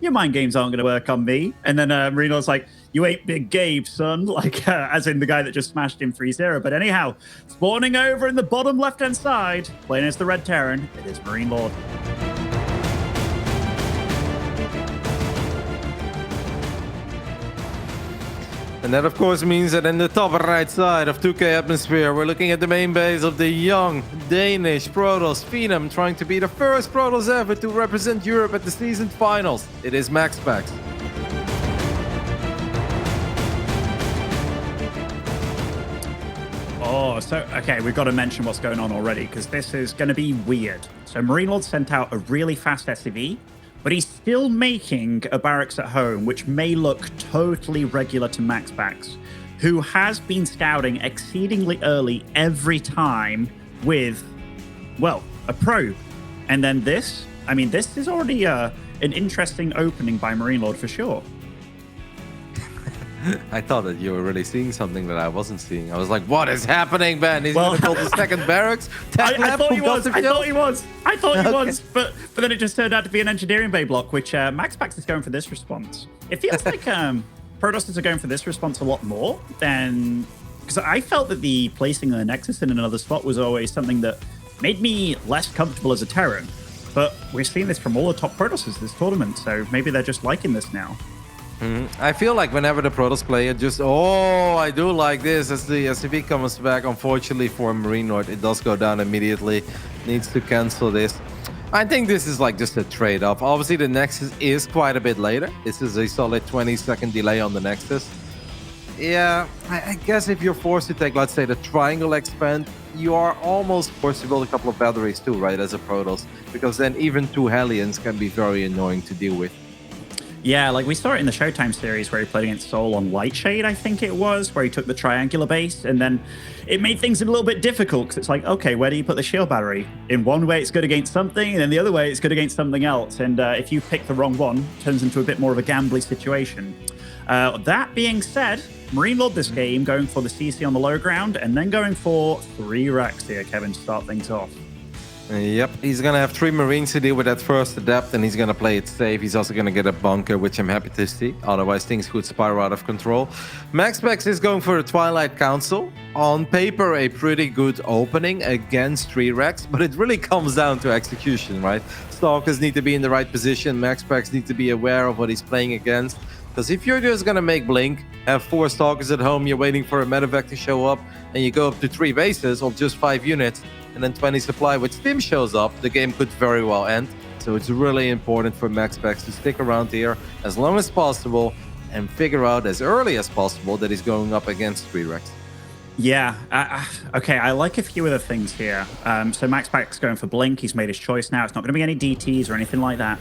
your mind games aren't going to work on me. And then MarineLorD's like, you ain't Big Gabe, son. Like, as in the guy that just smashed him 3-0. But anyhow, spawning over in the bottom left-hand side, playing as the Red Terran, it is MarineLorD. And that, of course, means that in the top right side of 2K Atmosphere, we're looking at the main base of the young Danish Protoss Phenom, trying to be the first Protoss ever to represent Europe at the season finals. It is MaxPax. Oh, so, okay, we've got to mention what's going on already, because this is going to be weird. So MarineLorD sent out a really fast SCV, but he's still making a barracks at home, which may look totally regular to MaxPax, who has been scouting exceedingly early every time with, well, a probe. And then this, I mean, this is already an interesting opening by MarineLorD for sure. I thought that you were really seeing something that I wasn't seeing. I was like, what is happening, man? He's going to build the second barracks? I thought he was. I thought he was. But then it just turned out to be an engineering bay block, which MaxPax is going for this response. It feels like Protosses are going for this response a lot more than... Because I felt that the placing the Nexus in another spot was always something that made me less comfortable as a Terran. But we've seen this from all the top Protosses this tournament, so maybe they're just liking this now. I feel like whenever the Protoss player just, oh, I do like this. As the SCV comes back, unfortunately for MarineLorD, it does go down immediately. Needs to cancel this. I think this is like just a trade-off. Obviously, the Nexus is quite a bit later. This is a solid 20-second delay on the Nexus. Yeah, I guess if you're forced to take, let's say, the triangle expand, you are almost forced to build a couple of batteries too, right, as a Protoss. Because then even two Hellions can be very annoying to deal with. Yeah, like we saw it in the Showtime series where he played against Soul on Lightshade, I think it was, where he took the triangular base, and then it made things a little bit difficult because it's like, okay, where do you put the shield battery? In one way, it's good against something, and then the other way, it's good against something else. And if you pick the wrong one, it turns into a bit more of a gambly situation. That being said, MarineLorD this game going for the CC on the low ground, and then going for 3 racks here, Kevin, to start things off. Yep, he's going to have 3 Marines to deal with that first adept, and he's going to play it safe. He's also going to get a bunker, which I'm happy to see. Otherwise, things could spiral out of control. MaxPax is going for the Twilight Council. On paper, a pretty good opening against 3 racks, but it really comes down to execution, right? Stalkers need to be in the right position. MaxPax need to be aware of what he's playing against. Because if you're just going to make Blink, have 4 Stalkers at home, you're waiting for a medevac to show up, and you go up to 3 bases of just 5 units, and then 20 supply with Stim shows up, the game could very well end. So it's really important for MaxPax to stick around here as long as possible and figure out as early as possible that he's going up against 3 Rex. Yeah, okay, I like a few other things here. So MaxPax going for Blink, he's made his choice now. It's not going to be any DTs or anything like that.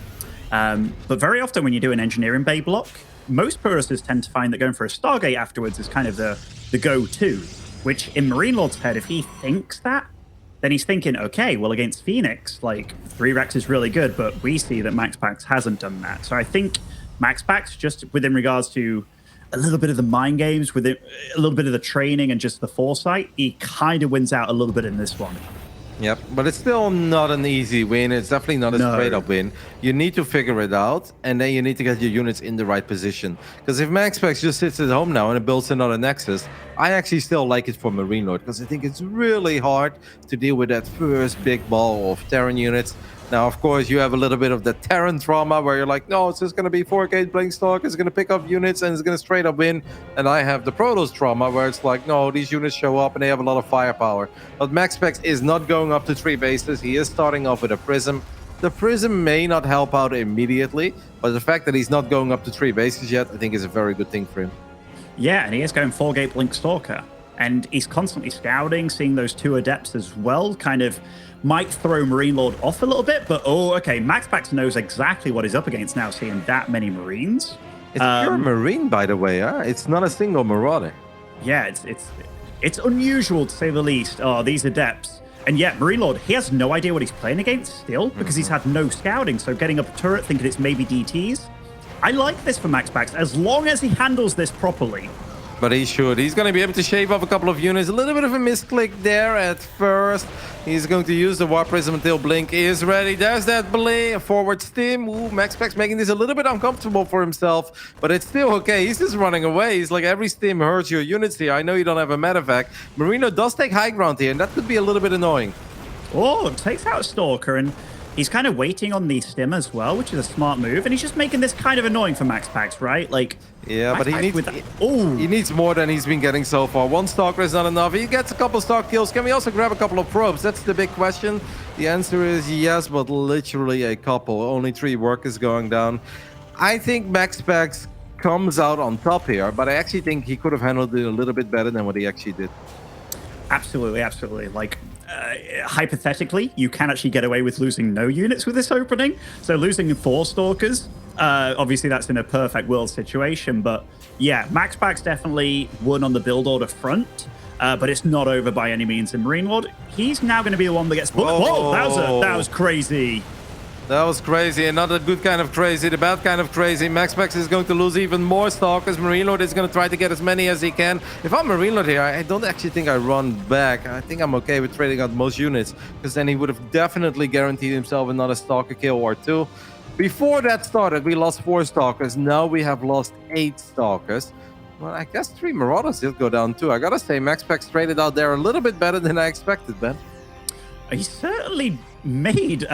But very often when you do an engineering bay block, most Protosses tend to find that going for a Stargate afterwards is kind of the go-to, which in MarineLorD's head, if he thinks that, then he's thinking, okay, well, against Phoenix, like, 3 Rex is really good, but we see that MaxPax hasn't done that. So I think MaxPax, just within regards to a little bit of the mind games, with it, a little bit of the training and just the foresight, he kind of wins out a little bit in this one. Yep, but it's still not an easy win. It's definitely not a straight-up win. You need to figure it out, and then you need to get your units in the right position. Because if MaxPax just sits at home now and it builds another Nexus, I actually still like it for MarineLorD, because I think it's really hard to deal with that first big ball of Terran units. Now, of course, you have a little bit of the Terran trauma where you're like, no, it's just going to be 4K Blink Stalk, it's going to pick up units and it's going to straight up win. And I have the Protoss trauma where it's like, no, these units show up and they have a lot of firepower. But MaxPax is not going up to 3 bases. He is starting off with a Prism. The Prism may not help out immediately, but the fact that he's not going up to 3 bases yet, I think is a very good thing for him. Yeah, and he is going 4-gate Blink Stalker. And he's constantly scouting, seeing those 2 adepts as well, kind of might throw MarineLorD off a little bit, but oh, okay, MaxPax knows exactly what he's up against now, seeing that many Marines. It's pure Marine, by the way, huh? It's not a single Marauder. Yeah, it's unusual to say the least. Oh, these adepts. And yet, MarineLorD, he has no idea what he's playing against still, because he's had no scouting, so getting up a turret, thinking it's maybe DTs. I like this for MaxPax, as long as he handles this properly. But he should. He's going to be able to shave off a couple of units. A little bit of a misclick there at first. He's going to use the Warp Prism until Blink is ready. There's that Blink. Forward Stim. Ooh, MaxPax making this a little bit uncomfortable for himself. But it's still okay. He's just running away. He's like, every Stim hurts your units here. I know you don't have a medevac. Marino does take high ground here, and that could be a little bit annoying. Oh, takes out Stalker, and he's kind of waiting on the Stim as well, which is a smart move. And he's just making this kind of annoying for MaxPax, right? Like, yeah, but he needs more than he's been getting so far. One Stalker is not enough. He gets a couple Stalk kills. Can we also grab a couple of probes? That's the big question. The answer is yes, but literally a couple. Only 3 workers going down. I think MaxPax comes out on top here, but I actually think he could have handled it a little bit better than what he actually did. Absolutely, absolutely. Like, hypothetically, you can actually get away with losing no units with this opening. So losing 4 Stalkers, obviously that's in a perfect world situation. But yeah, MaxPax definitely won on the build order front, but it's not over by any means. And MarineLorD, he's now going to be the one that gets... Whoa, that was crazy. That was crazy, and not a good kind of crazy, the bad kind of crazy. MaxPax is going to lose even more Stalkers. MarineLorD is going to try to get as many as he can. If I'm MarineLorD here, I don't actually think I run back. I think I'm okay with trading out most units, because then he would have definitely guaranteed himself another Stalker kill or 2. Before that started, we lost 4 Stalkers. Now we have lost 8 Stalkers. Well, I guess 3 Marauders did go down too. I gotta say, MaxPax traded out there a little bit better than I expected, Ben. He certainly made...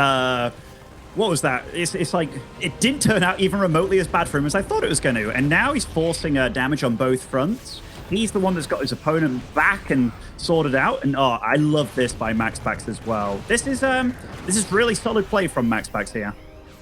what was that? It's like, it didn't turn out even remotely as bad for him as I thought it was going to. And now he's forcing damage on both fronts. He's the one that's got his opponent back and sorted out. And oh, I love this by MaxPax as well. This is really solid play from MaxPax here.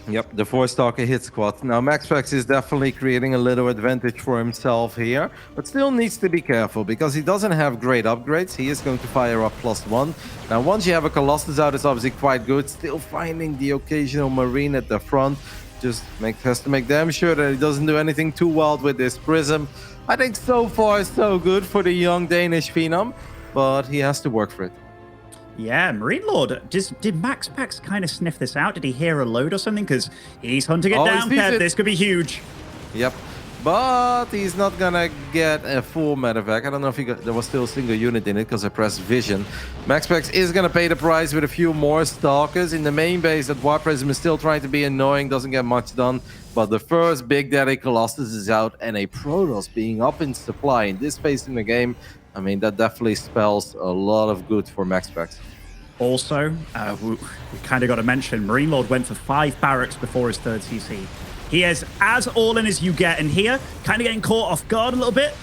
Yep, the 4 Stalker hit squad. Now, MaxPax is definitely creating a little advantage for himself here, but still needs to be careful because he doesn't have great upgrades. He is going to fire up +1. Now, once you have a Colossus out, it's obviously quite good. Still finding the occasional Marine at the front. Just has to make damn sure that he doesn't do anything too wild with this Prism. I think so far, so good for the young Danish Phenom, but he has to work for it. Yeah, MarineLorD, did MaxPax kind of sniff this out? Did he hear a load or something? Because he's hunting it down, Kev. This could be huge. Yep. But he's not gonna get a full medevac. I don't know if there was still a single unit in it because I pressed vision. MaxPax is gonna pay the price with a few more Stalkers. In the main base, that Warp Prism is still trying to be annoying, doesn't get much done. But the first Big Daddy Colossus is out, and a Protoss being up in supply in this phase in the game. I mean, that definitely spells a lot of good for MaxPax. Also, we kind of got to mention, MarineLorD went for 5 barracks before his 3rd CC. He is as all in as you get, and here, kind of getting caught off guard a little bit.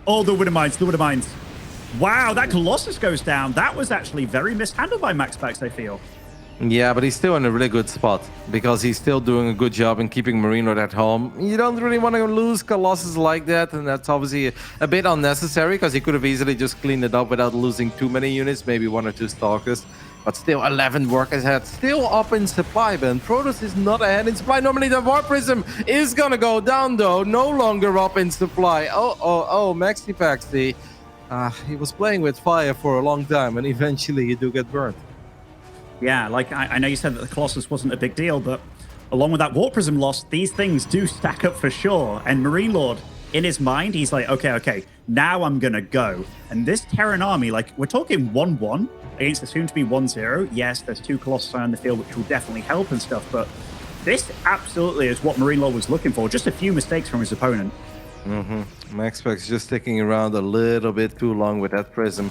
Oh, the Widow Mines. Wow, that Colossus goes down. That was actually very mishandled by MaxPax, I feel. Yeah, but he's still in a really good spot because he's still doing a good job in keeping MarineLorD at home. You don't really want to lose Colossus like that, and that's obviously a bit unnecessary because he could have easily just cleaned it up without losing too many units, maybe 1 or 2 Stalkers. But still, 11 workers ahead, still up in supply, Ben. Protoss is not ahead in supply. Normally, the Warp Prism is going to go down, though. No longer up in supply. Oh, MaxPax. He was playing with fire for a long time, and eventually he do get burned. Yeah, like, I know you said that the Colossus wasn't a big deal, but along with that Warp Prism loss, these things do stack up for sure. And MarineLorD, in his mind, he's like, okay, now I'm going to go. And this Terran army, like, we're talking 1-1 against the soon-to-be 1-0. Yes, there's 2 Colossus on the field, which will definitely help and stuff, but this absolutely is what MarineLorD was looking for. Just a few mistakes from his opponent. MaxPax just sticking around a little bit too long with that Prism.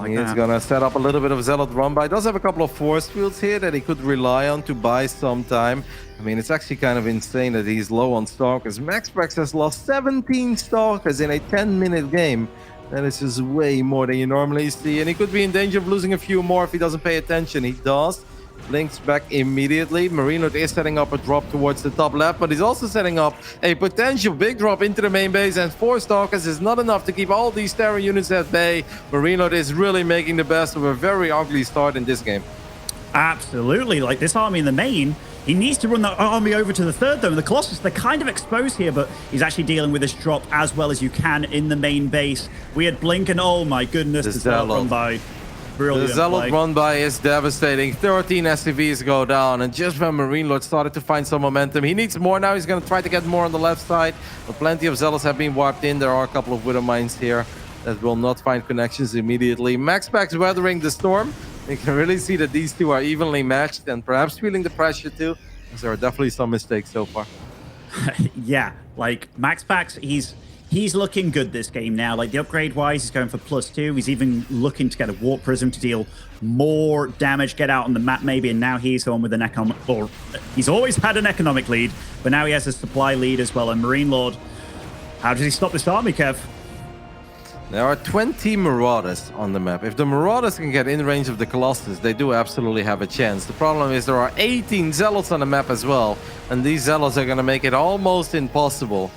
He's gonna set up a little bit of Zealot run by. Does have a couple of force fields here that he could rely on to buy some time. I mean, it's actually kind of insane that he's low on Stalkers. MaxPax has lost 17 Stalkers in a 10-minute game. That is just way more than you normally see, and he could be in danger of losing a few more if he doesn't pay attention. He does. Links back immediately. MarineLorD is setting up a drop towards the top left, but he's also setting up a potential big drop into the main base, and 4 Stalkers is not enough to keep all these Terran units at bay. MarineLorD is really making the best of a very ugly start in this game. Absolutely. Like, this army in the main, he needs to run that army over to the 3rd, though. And the Colossus, they're kind of exposed here, but he's actually dealing with this drop as well as you can in the main base. We had Blink, and oh my goodness, the Zealot run by. Brilliant The Zealot play. run by is devastating. 13 SCVs go down, and just when MarineLorD started to find some momentum, he needs more now. He's going to try to get more on the left side, but plenty of Zealots have been wiped in. There are a couple of Widow Mines here that will not find connections immediately. MaxPax weathering the storm. You can really see that these two are evenly matched and perhaps feeling the pressure too, because there are definitely some mistakes so far. Yeah, like MaxPax, he's looking good this game now. Like the upgrade wise, he's going for +2. He's even looking to get a Warp Prism to deal more damage, get out on the map maybe, and now he's the one with an economic, or he's always had an economic lead, but now he has a supply lead as well. And MarineLorD, how does he stop this army, Kev? There are 20 Marauders on the map. If the Marauders can get in range of the Colossus, they do absolutely have a chance. The problem is there are 18 Zealots on the map as well, and these Zealots are going to make it almost impossible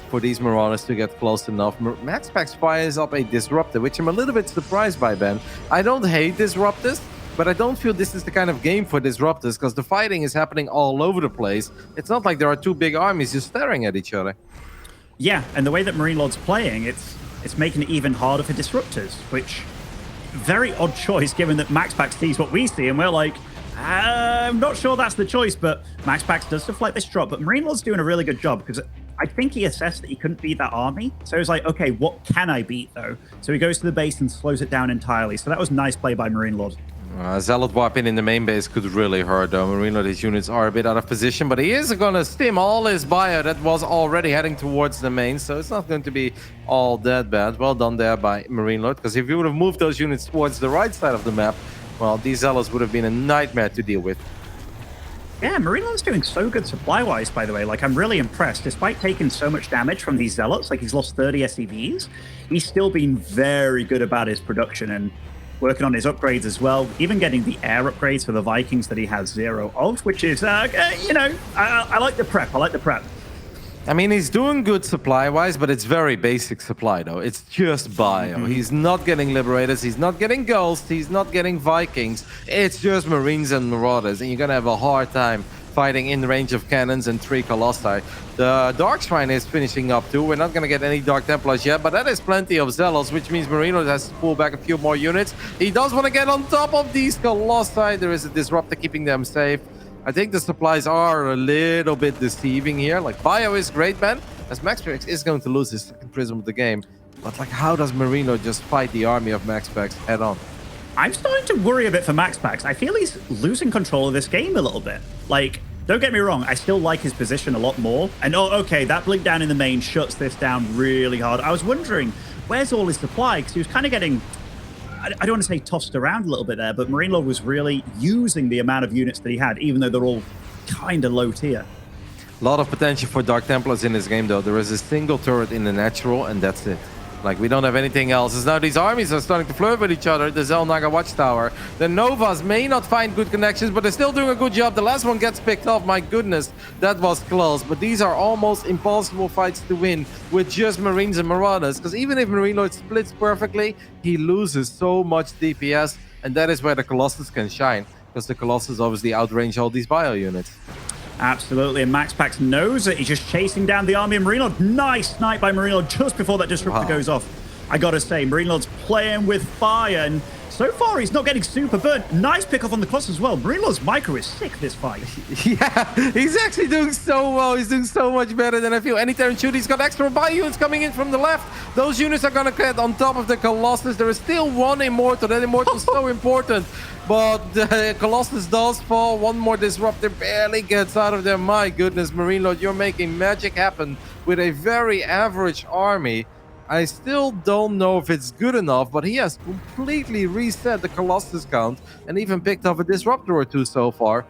for these Marauders to get close enough. MaxPax fires up a Disruptor, which I'm a little bit surprised by, Ben. I don't hate Disruptors, but I don't feel this is the kind of game for Disruptors, because the fighting is happening all over the place. It's not like there are two big armies just staring at each other. Yeah, and the way that MarineLorD's playing, it's making it even harder for Disruptors, which very odd choice given that MaxPax sees what we see, and we're like, I'm not sure that's the choice, but MaxPax does deflect this drop, but MarineLorD's doing a really good job, because I think he assessed that he couldn't beat that army, so he's like, okay, what can I beat, though? So he goes to the base and slows it down entirely, so that was nice play by MarineLorD. Zealot wiping in the main base could really hurt, though. MarineLorD's units are a bit out of position, but he is going to stim all his bio that was already heading towards the main, so it's not going to be all that bad. Well done there by MarineLorD, because if you would have moved those units towards the right side of the map, well, these Zealots would have been a nightmare to deal with. Yeah, MarineLorD's doing so good supply-wise, by the way. Like, I'm really impressed. Despite taking so much damage from these Zealots, like he's lost 30 SCVs, he's still been very good about his production and working on his upgrades as well, even getting the air upgrades for the Vikings that he has 0 of, which is, you know, I like the prep. I like the prep. I mean, he's doing good supply-wise, but it's very basic supply, though. It's just bio. He's not getting Liberators, he's not getting Ghosts, he's not getting Vikings. It's just Marines and Marauders, and you're gonna have a hard time fighting in range of cannons and 3 Colossi. The Dark Shrine is finishing up too. We're not going to get any Dark Templars yet, but that is plenty of Zealots, which means MarineLorD has to pull back a few more units. He does want to get on top of these Colossi. There is a Disruptor keeping them safe. I think the supplies are a little bit deceiving here. Like, bio is great, man, as MaxPax is going to lose his second Prism of the game. But, like, how does MarineLorD just fight the army of MaxPax head on? I'm starting to worry a bit for MaxPax. I feel he's losing control of this game a little bit. Like, don't get me wrong, I still like his position a lot more. And, oh, okay, that blink down in the main shuts this down really hard. I was wondering, where's all his supply? Because he was kind of getting, I don't want to say tossed around a little bit there, but MarineLorD was really using the amount of units that he had, even though they're all kind of low tier. A lot of potential for Dark Templars in this game, though. There is a single turret in the natural, and that's it. Like, we don't have anything else. As now these armies are starting to flirt with each other. The Zelnaga Watchtower. The Novas may not find good connections, but they're still doing a good job. The last one gets picked off. My goodness, that was close. But these are almost impossible fights to win with just Marines and Marauders. Because even if MarineLorD splits perfectly, he loses so much DPS. And that is where the Colossus can shine. Because the Colossus obviously outrange all these bio units. Absolutely, and MaxPax knows it. He's just chasing down the army of MarineLorD. Nice snipe by MarineLorD just before that Disruptor goes off. I gotta say, MarineLorD's playing with fire, and so far he's not getting super burnt. Nice pick off on the Colossus as well. MarineLorD's micro is sick this fight. Yeah, he's actually doing so well. He's doing so much better than I feel. Anytime shoot, he's got extra bio units coming in from the left. Those units are gonna get on top of the Colossus. There is still one Immortal. That Immortal is so important. But the Colossus does fall. One more Disruptor barely gets out of there. My goodness, MarineLorD, you're making magic happen with a very average army. I still don't know if it's good enough, but he has completely reset the Colossus count and even picked up a Disruptor or 2 so far.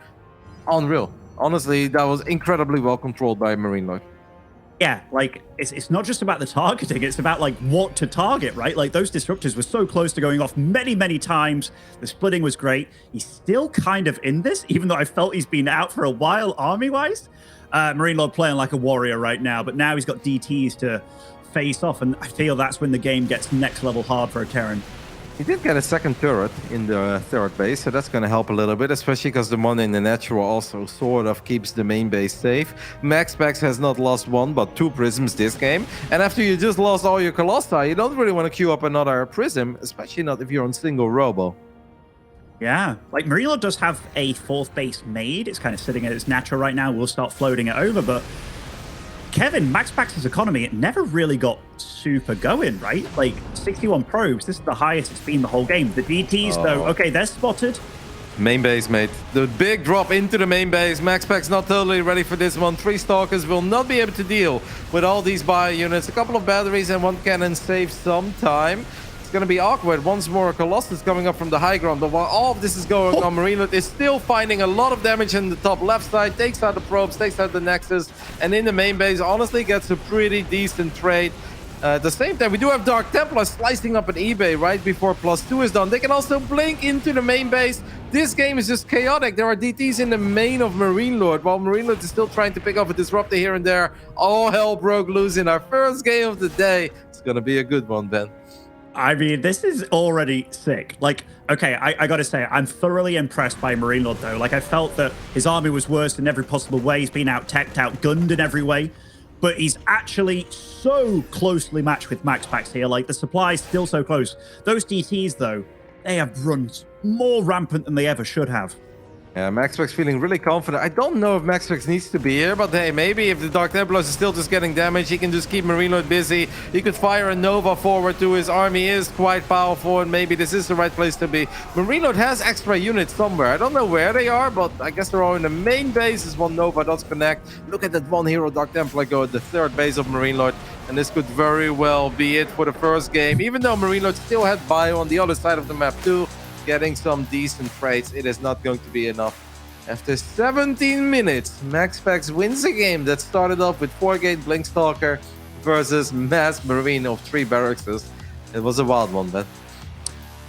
Unreal. Honestly, that was incredibly well controlled by MarineLorD. Yeah, like, it's not just about the targeting, it's about, like, what to target, right? Like, those Disruptors were so close to going off many, many times. The splitting was great. He's still kind of in this, even though I felt he's been out for a while army-wise. MarineLorD playing like a warrior right now, but now he's got DTs to face off, and I feel that's when the game gets next level hard for a Terran. He did get a second turret in the third base, so that's going to help a little bit, especially because the one in the natural also sort of keeps the main base safe. MaxPax has not lost 1, but 2 prisms this game. And after you just lost all your Colossi, you don't really want to queue up another prism, especially not if you're on single robo. Yeah, like MarineLorD does have a 4th base made. It's kind of sitting at its natural right now. We'll start floating it over, but Kevin, MaxPax's economy, it never really got super going, right? Like 61 probes, this is the highest it's been the whole game. The DTs, though, okay, they're spotted. Main base, mate. The big drop into the main base. MaxPax not totally ready for this one. 3 Stalkers will not be able to deal with all these bio units. A couple of batteries and 1 cannon save some time. It's going to be awkward. Once more, Colossus coming up from the high ground. But while all of this is going on, MarineLorD is still finding a lot of damage in the top left side. Takes out the probes, takes out the Nexus. And in the main base, honestly, gets a pretty decent trade. At the same time, we do have Dark Templar slicing up an eBay right before +2 is done. They can also blink into the main base. This game is just chaotic. There are DTs in the main of MarineLorD, while MarineLorD is still trying to pick off a disruptor here and there. All hell broke loose in our first game of the day. It's going to be a good one, Ben. I mean, this is already sick. Like, okay, I gotta say, I'm thoroughly impressed by MarineLorD, though. Like, I felt that his army was worse in every possible way. He's been out-teched, outgunned in every way. But he's actually so closely matched with MaxPax here. Like, the supply's still so close. Those DTs, though, they have run more rampant than they ever should have. Yeah, MaxPax feeling really confident. I don't know if MaxPax needs to be here, but hey, maybe if the Dark Templars is still just getting damage, he can just keep MarineLorD busy. He could fire a Nova forward too. His army is quite powerful, and maybe this is the right place to be. MarineLorD has extra units somewhere. I don't know where they are, but I guess they're all in the main base as one Nova does connect. Look at that one hero Dark Templar go at the 3rd base of MarineLorD, and this could very well be it for the first game. Even though MarineLorD still had bio on the other side of the map too, getting some decent trades, it is not going to be enough. After 17 minutes, MaxPax wins a game that started off with 4-gate Blink Stalker versus Mass Marine of 3 barracks. It was a wild one, Ben.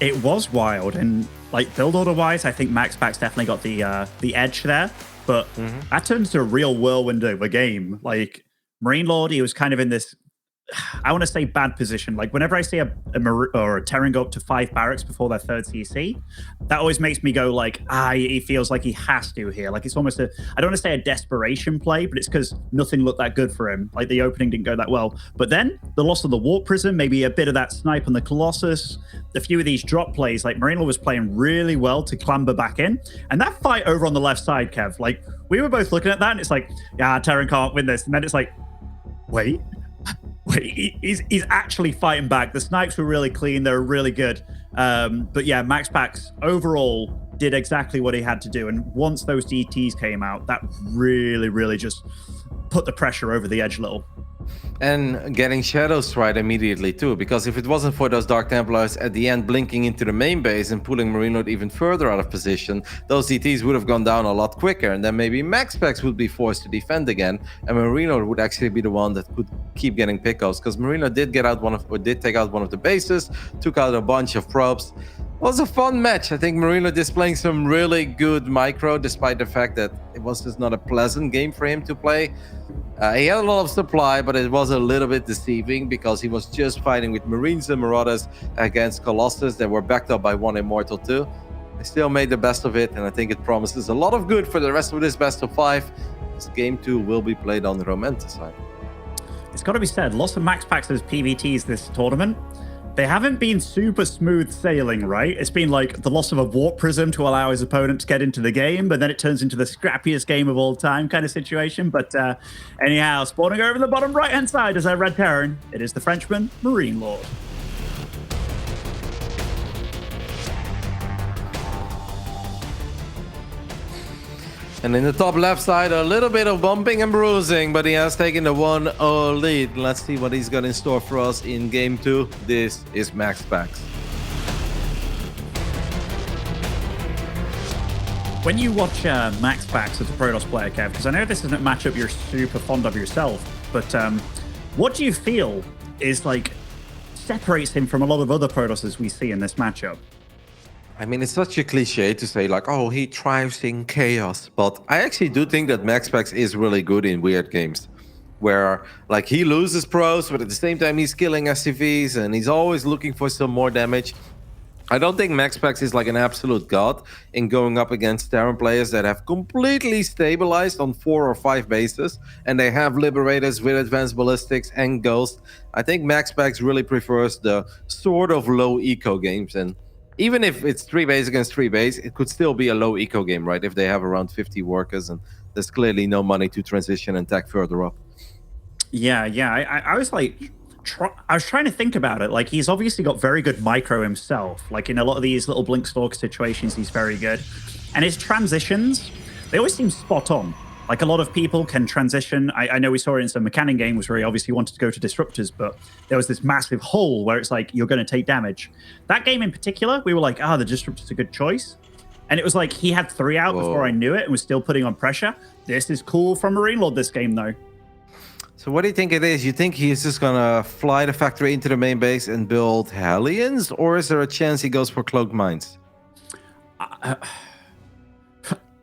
It was wild, and like build order wise, I think MaxPax definitely got the edge there. But that turns to a real whirlwind of a game. Like MarineLorD, he was kind of in this, I want to say, bad position. Like whenever I see a Terran go up to 5 barracks before their 3rd CC, that always makes me go like, he feels like he has to here. Like it's almost a, I don't want to say a desperation play, but it's because nothing looked that good for him. Like the opening didn't go that well. But then the loss of the Warp Prism, maybe a bit of that snipe on the Colossus, a few of these drop plays, like MarineLorD was playing really well to clamber back in. And that fight over on the left side, Kev, like we were both looking at that and it's like, yeah, Terran can't win this. And then it's like, wait, he's actually fighting back. The snipes were really clean. They were really good. But yeah, MaxPax overall did exactly what he had to do. And once those DTs came out, that really, really just put the pressure over the edge a little. And getting Shadows right immediately too, because if it wasn't for those Dark Templars at the end blinking into the main base and pulling MarineLorD even further out of position, those DTs would have gone down a lot quicker, and then maybe MaxPax would be forced to defend again, and MarineLorD would actually be the one that could keep getting pickups, because MarineLorD did take out one of the bases, took out a bunch of probes. It was a fun match. I think MarineLorD displaying some really good micro, despite the fact that it was just not a pleasant game for him to play. He had a lot of supply, but it was a little bit deceiving because he was just fighting with Marines and Marauders against Colossus that were backed up by 1 Immortal too. They still made the best of it, and I think it promises a lot of good for the rest of this best of 5. This game 2 will be played on the Romantic side. It's got to be said, lots of MaxPax's PVTs this tournament, they haven't been super smooth sailing, right? It's been like the loss of a Warp Prism to allow his opponent to get into the game, but then it turns into the scrappiest game of all time kind of situation. But anyhow, spawning over the bottom right-hand side as I Red Terran, it is the Frenchman, MarineLorD. And in the top left side, a little bit of bumping and bruising, but he has taken the 1-0 lead. Let's see what he's got in store for us in game 2. This is MaxPax. When you watch MaxPax as a Protoss player, Kev, because I know this isn't a matchup you're super fond of yourself, but what do you feel is like separates him from a lot of other Protosses we see in this matchup? I mean, it's such a cliche to say like, oh, he thrives in chaos. But I actually do think that MaxPax is really good in weird games where like he loses pros, but at the same time he's killing SCVs and he's always looking for some more damage. I don't think MaxPax is like an absolute god in going up against Terran players that have completely stabilized on 4 or 5 bases and they have Liberators with advanced ballistics and Ghost. I think MaxPax really prefers the sort of low eco games, and Even if it's 3 base against 3 base, it could still be a low eco game, right? If they have around 50 workers and there's clearly no money to transition and tech further up. Yeah, yeah. I was like, I was trying to think about it. Like, he's obviously got very good micro himself. Like, in a lot of these little Blink Stalker situations, he's very good. And his transitions, they always seem spot on. Like, a lot of people can transition. I know we saw it in some mechanic games where he obviously wanted to go to disruptors, but there was this massive hole where it's like, you're going to take damage. That game in particular, we were like, the disruptor's a good choice. And it was like, he had 3 out before I knew it and was still putting on pressure. This is cool from MarineLorD this game, though. So what do you think it is? You think he's just gonna fly the factory into the main base and build Hellions? Or is there a chance he goes for Cloaked Mines?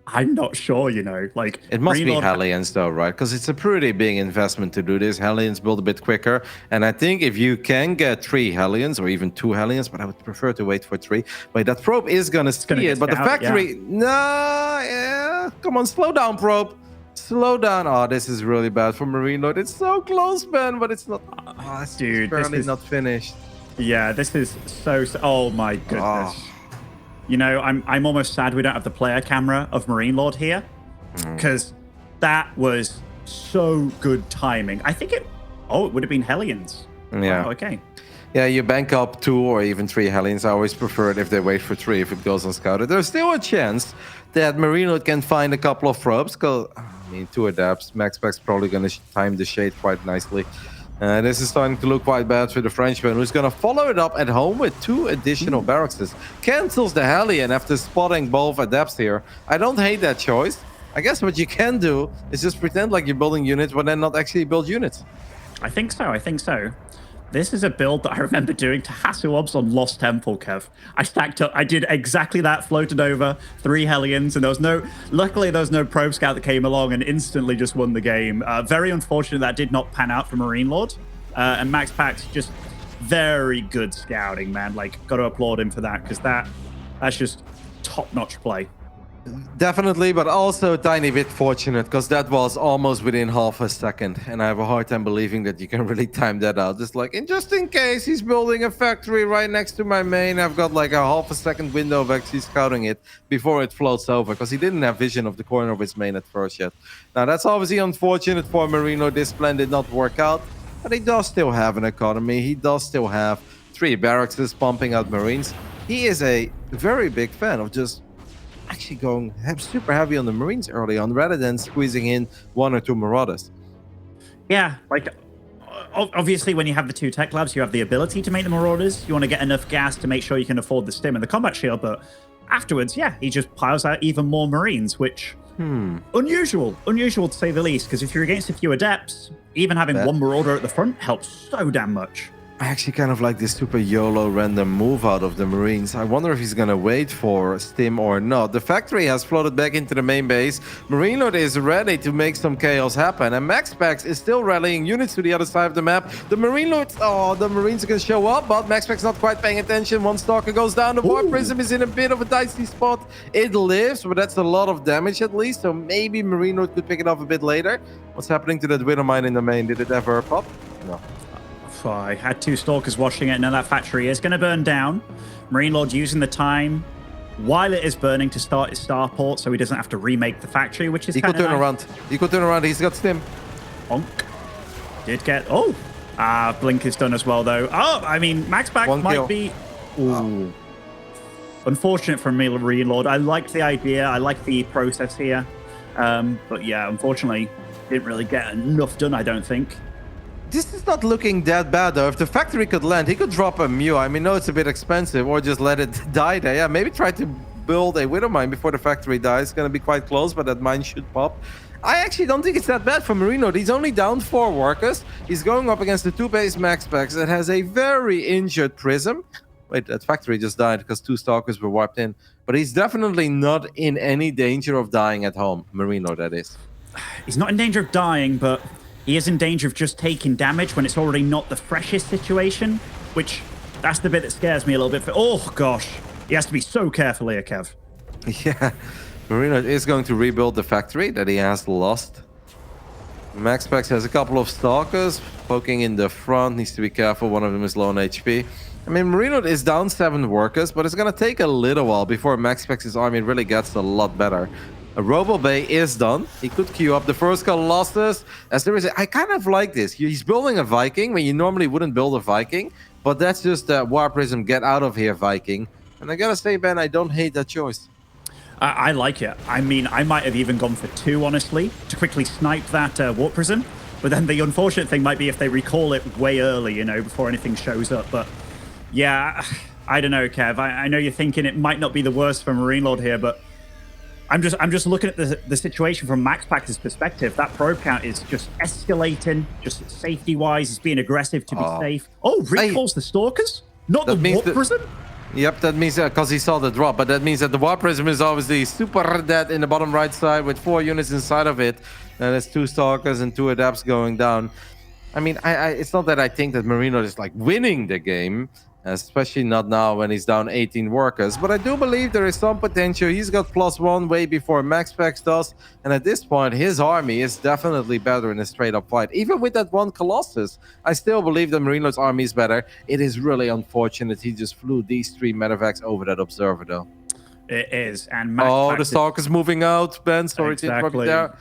I'm not sure, you know. Like, it must be Hellions though, right? Because it's a pretty big investment to do this. Hellions build a bit quicker. And I think if you can get 3 Hellions or even 2 Hellions, but I would prefer to wait for 3. But that probe is gonna see it. But the factory, come on, slow down, probe. Slow down. Oh, this is really bad for MarineLorD. It's so close, man, but it's not. Dude, barely not finished. Yeah, this is so. Oh my goodness. You know, I'm almost sad we don't have the player camera of MarineLorD here, because that was so good timing. I think it would have been Hellions. Yeah. Wow, okay. Yeah, you bank up 2 or even 3 Hellions. I always prefer it if they wait for 3 if it goes unscouted. There's still a chance that MarineLorD can find a couple of probes. Because, I mean, 2 adapts. MaxPax probably going to time the shade quite nicely. This is starting to look quite bad for the Frenchman, who's going to follow it up at home with 2 additional barracks. Cancels the Hellion after spotting both adapts here. I don't hate that choice. I guess what you can do is just pretend like you're building units, but then not actually build units. I think so. This is a build that I remember doing to Hasselhoff's on Lost Temple, Kev. I stacked up. I did exactly that, floated over 3 Hellions, and luckily there was no probe scout that came along and instantly just won the game. Very unfortunate that did not pan out for MarineLorD. And MaxPax, just very good scouting, man. Like, got to applaud him for that, because that's just top-notch play. Definitely, but also a tiny bit fortunate, because that was almost within half a second, and I have a hard time believing that you can really time that out. Just in case he's building a factory right next to my main, I've got like a half a second window of actually scouting it before it floats over, because he didn't have vision of the corner of his main at first yet. Now that's obviously unfortunate for MarineLorD. This plan did not work out, but he does still have an economy. He does still have 3 barracks pumping out Marines. He is a very big fan of just actually going super heavy on the Marines early on rather than squeezing in 1 or 2 Marauders. Yeah, like, obviously when you have the 2 tech labs, you have the ability to make the Marauders. You want to get enough gas to make sure you can afford the stim and the combat shield, but afterwards, yeah, he just piles out even more Marines, which unusual to say the least, because if you're against a few adepts, even having 1 Marauder at the front helps so damn much. I actually kind of like this super YOLO random move out of the Marines. I wonder if he's going to wait for Stim or not. The factory has floated back into the main base. MarineLorD is ready to make some chaos happen. And MaxPax is still rallying units to the other side of the map. The MarineLorD, the Marines can show up, but MaxPax not quite paying attention. 1 Stalker goes down. The Warp Prism is in a bit of a dicey spot. It lives, but that's a lot of damage at least. So maybe MarineLorD could pick it up a bit later. What's happening to that Widow Mine in the main? Did it ever pop? No. I had 2 Stalkers watching it. Now that factory is going to burn down. MarineLorD using the time while it is burning to start his starport, so he doesn't have to remake the factory, which is He could turn around. He could turn around. He's got Stim. Bonk. Did get... Blink is done as well, though. I mean, MaxPax might be... Ooh. Unfortunate for MarineLorD. I liked the idea. I liked the process here. But yeah, unfortunately, didn't really get enough done, I don't think. This is not looking that bad, though. If the factory could land, he could drop a Mew. I mean, no, it's a bit expensive, or just let it die there. Yeah, maybe try to build a Widow Mine before the factory dies. It's going to be quite close, but that mine should pop. I actually don't think it's that bad for MarineLorD. He's only down 4 workers. He's going up against the 2-base MaxPax that has a very injured Prism. Wait, that factory just died because 2 Stalkers were wiped in. But he's definitely not in any danger of dying at home. MarineLorD, that is. He's not in danger of dying, but... he is in danger of just taking damage when it's already not the freshest situation, which that's the bit that scares me a little bit. Oh, gosh. He has to be so careful here, Kev. Yeah. MarineLorD is going to rebuild the factory that he has lost. MaxPax has a couple of Stalkers poking in the front. Needs to be careful. One of them is low on HP. I mean, MarineLorD is down 7 workers, but it's going to take a little while before MaxPax's army really gets a lot better. A Robo Bay is done. He could queue up the first Colossus. As there is, I kind of like this. He's building a Viking when you normally wouldn't build a Viking, but that's just a War Prism, get out of here, Viking. And I gotta say, Ben, I don't hate that choice. I like it. I mean, I might have even gone for 2, honestly, to quickly snipe that Warp Prism. But then the unfortunate thing might be if they recall it way early, you know, before anything shows up. But yeah, I don't know, Kev. I know you're thinking it might not be the worst for MarineLorD here, but I'm just looking at the situation from MaxPax's perspective. That probe count is just escalating, just safety-wise. He's being aggressive to be safe. Oh, recalls the Stalkers? Not the Warp Prism? Yep, that means because he saw the drop, but that means that the War Prism is obviously super dead in the bottom right side with 4 units inside of it. And it's 2 Stalkers and 2 Adepts going down. I mean, it's not that I think that MarineLorD is like winning the game, especially not now when he's down 18 workers. But I do believe there is some potential. He's got +1 way before MaxPax does. And at this point, his army is definitely better in a straight-up fight. Even with that 1 Colossus, I still believe that MarineLorD's army is better. It is really unfortunate he just flew these 3 medevacs over that Observer, though. It is. And MaxPax the Stalker's moving out, Ben. Sorry to interrupt you there.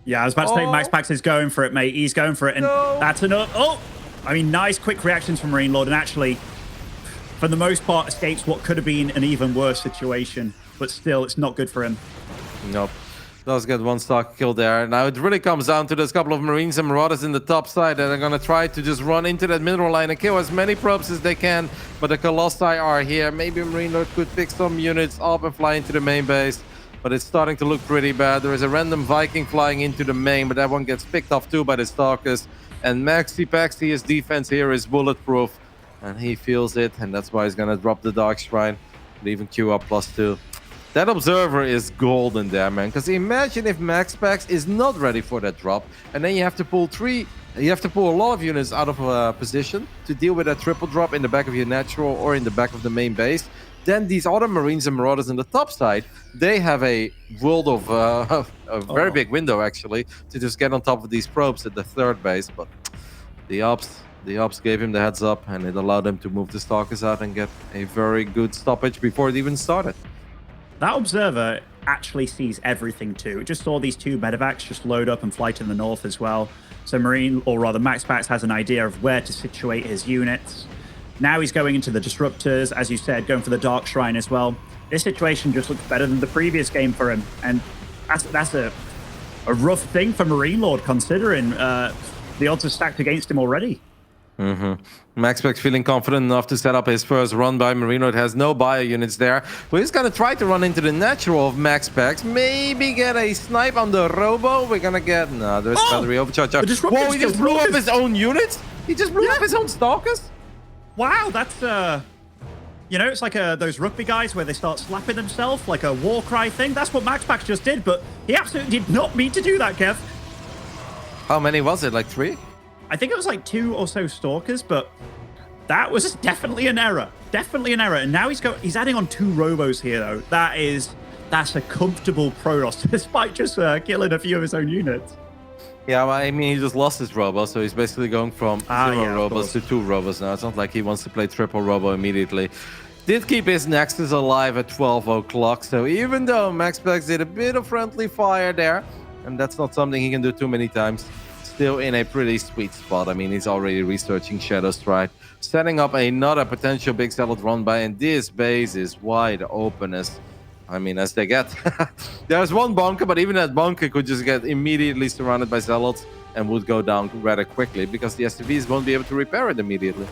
Yeah, I was about to say MaxPax is going for it, mate. He's going for it, and that's enough. Oh! I mean, nice quick reactions from MarineLorD, and actually, for the most part, escapes what could have been an even worse situation. But still, it's not good for him. Nope. Does get 1 Stalker kill there. Now, it really comes down to this couple of Marines and Marauders in the top side that are going to try to just run into that middle line and kill as many probes as they can. But the Colossi are here. Maybe MarineLorD could pick some units up and fly into the main base. But it's starting to look pretty bad. There is a random Viking flying into the main, but that one gets picked off too by the Stalkers. And MaxPax, his defense here is bulletproof. And he feels it, and that's why he's going to drop the Dark Shrine. And even queue up +2. That Observer is golden there, man. Because imagine if MaxPax is not ready for that drop. And then you have to pull a lot of units out of position to deal with that triple drop in the back of your natural or in the back of the main base. Then these other Marines and Marauders in the top side, they have a world of a very big window, actually, to just get on top of these probes at the 3rd base. But the Ops gave him the heads up, and it allowed him to move the Stalkers out and get a very good stoppage before it even started. That Observer actually sees everything, too. It just saw these 2 medevacs just load up and fly to the north as well. So MaxPax has an idea of where to situate his units. Now he's going into the Disruptors, as you said, going for the Dark Shrine as well. This situation just looks better than the previous game for him. And that's a rough thing for MarineLorD, considering the odds are stacked against him already. MaxPax feeling confident enough to set up his first run by MarineLorD. Has no bio units there. We're just going to try to run into the natural of MaxPax. Maybe get a snipe on the Robo. We're going to get... No, there's battery overcharge. Whoa, he just blew up his own units? He just blew up his own Stalkers? Wow, that's, you know, it's like those rugby guys where they start slapping themselves, like a war cry thing. That's what MaxPax just did, but he absolutely did not mean to do that, Kev. How many was it? Like 3? I think it was like 2 or so Stalkers, but that was definitely an error. Definitely an error. And now he's adding on 2 Robos here, though. That's a comfortable Protoss, despite just killing a few of his own units. Yeah, well, I mean, he just lost his Robo, so he's basically going from 0 Robos to 2 Robos now. It's not like he wants to play triple Robo immediately. Did keep his Nexus alive at 12 o'clock, so even though MaxPax did a bit of friendly fire there, and that's not something he can do too many times, still in a pretty sweet spot. I mean, he's already researching Shadow Strike, setting up another potential big Zealot run by, and this base is wide open as they get. There's 1 bunker, but even that bunker could just get immediately surrounded by Zealots and would go down rather quickly because the SCVs won't be able to repair it immediately.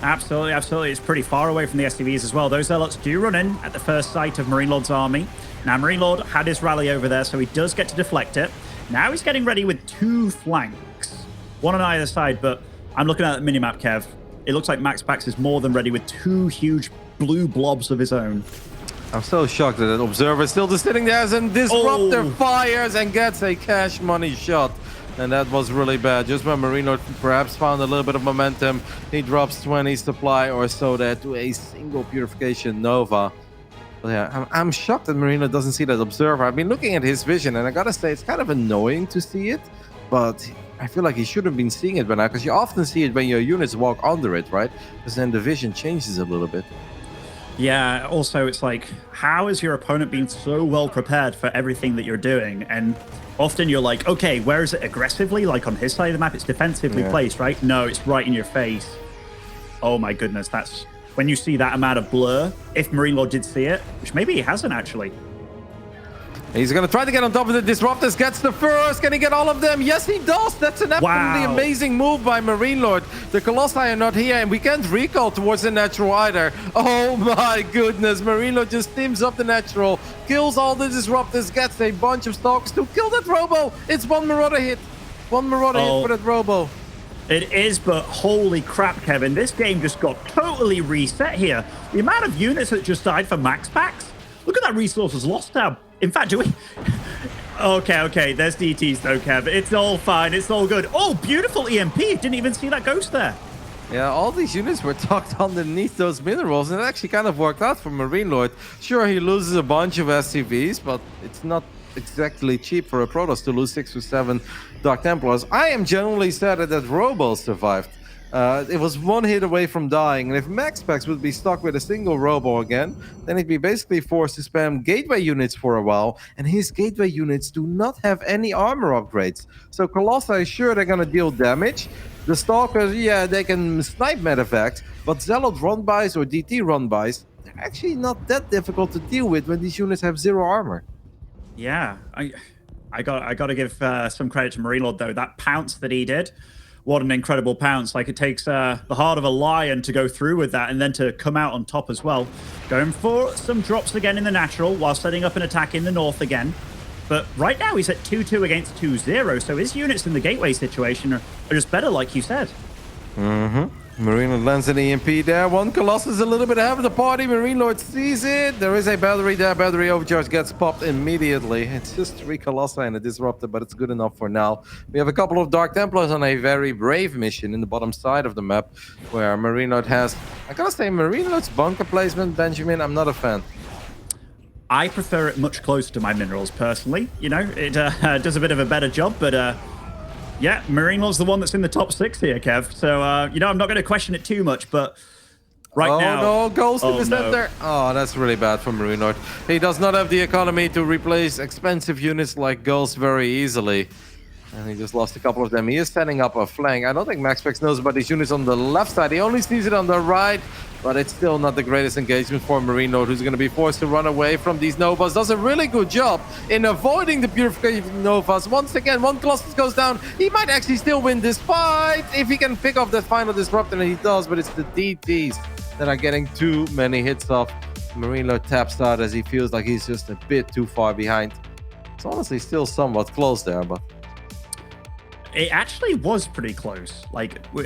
Absolutely, absolutely. It's pretty far away from the SCVs as well. Those Zealots do run in at the first sight of MarineLorD's army. Now, MarineLorD had his rally over there, so he does get to deflect it. Now he's getting ready with 2 flanks, 1 on either side, but I'm looking at the minimap, Kev. It looks like MaxPax is more than ready with 2 huge blue blobs of his own. I'm so shocked that Observer is still just sitting there and Disruptor fires and gets a cash money shot. And that was really bad. Just when MarineLorD perhaps found a little bit of momentum, he drops 20 supply or so there to a single Purification Nova. But yeah, I'm shocked that MarineLorD doesn't see that Observer. I've been looking at his vision, and I gotta say, it's kind of annoying to see it. But I feel like he should have been seeing it by now, because you often see it when your units walk under it, right? Because then the vision changes a little bit. Yeah, also it's like, how is your opponent being so well prepared for everything that you're doing? And often you're like, okay, where is it aggressively? Like on his side of the map, it's defensively placed, right? No, it's right in your face. Oh my goodness, that's when you see that amount of blur. If MarineLorD did see it, which maybe he hasn't actually. He's going to try to get on top of the Disruptors, gets the first. Can he get all of them? Yes, he does. That's an absolutely amazing move by MarineLorD. The Colossi are not here, and we can't recall towards the natural either. Oh my goodness. MarineLorD just teams up the natural, kills all the Disruptors, gets a bunch of Stalkers to kill that Robo. It's one Marauder hit. One Marauder hit for that Robo. It is, but holy crap, Kevin. This game just got totally reset here. The amount of units that just died for MaxPax. Look at that resources lost tab. In fact, do we... Okay, there's DTs though, Kev. It's all fine, it's all good. Oh, beautiful EMP. Didn't even see that ghost there. Yeah, all these units were tucked underneath those minerals, and it actually kind of worked out for MarineLorD. Sure, he loses a bunch of SCVs, but it's not exactly cheap for a Protoss to lose 6 or 7 Dark Templars. I am genuinely sad that Robo survived. It was one hit away from dying, and if MaxPax would be stuck with a single Robo again, then he'd be basically forced to spam gateway units for a while, and his gateway units do not have any armor upgrades. So Colossi, sure, they're gonna deal damage. The Stalkers, yeah, they can snipe medevacs, but Zealot run-bys or DT run-bys, they're actually not that difficult to deal with when these units have 0 armor. Yeah, I got to give some credit to MarineLorD though. That pounce that he did, what an incredible pounce. Like, it takes the heart of a lion to go through with that and then to come out on top as well. Going for some drops again in the natural while setting up an attack in the north again. But right now he's at 2-2 against 2-0, so his units in the gateway situation are just better, like you said. MarineLorD lands an EMP there. One Colossus a little bit ahead of the party. MarineLorD sees it. There is a battery there. Battery overcharge gets popped immediately. It's just 3 Colossi and a Disruptor, but it's good enough for now. We have a couple of Dark Templars on a very brave mission in the bottom side of the map, where MarineLorD has... I gotta say, MarineLorD's bunker placement, Benjamin, I'm not a fan. I prefer it much closer to my minerals, personally. You know, it does a bit of a better job, but... yeah, MarineLorD's the one that's in the top 6 here, Kev. So, you know, I'm not going to question it too much, but now... Oh, no, Ghost in the center. Oh, that's really bad for MarineLorD. He does not have the economy to replace expensive units like Ghost very easily. And he just lost a couple of them. He is setting up a flank. I don't think MaxPax knows about these units on the left side. He only sees it on the right, but it's still not the greatest engagement for MarineLorD, who's going to be forced to run away from these Novas. Does a really good job in avoiding the purification Novas. Once again, one Colossus goes down. He might actually still win this fight if he can pick off that final Disruptor, and he does, but it's the DTs that are getting too many hits off. MarineLorD taps out as he feels like he's just a bit too far behind. It's honestly still somewhat close there, but... It actually was pretty close. Like, we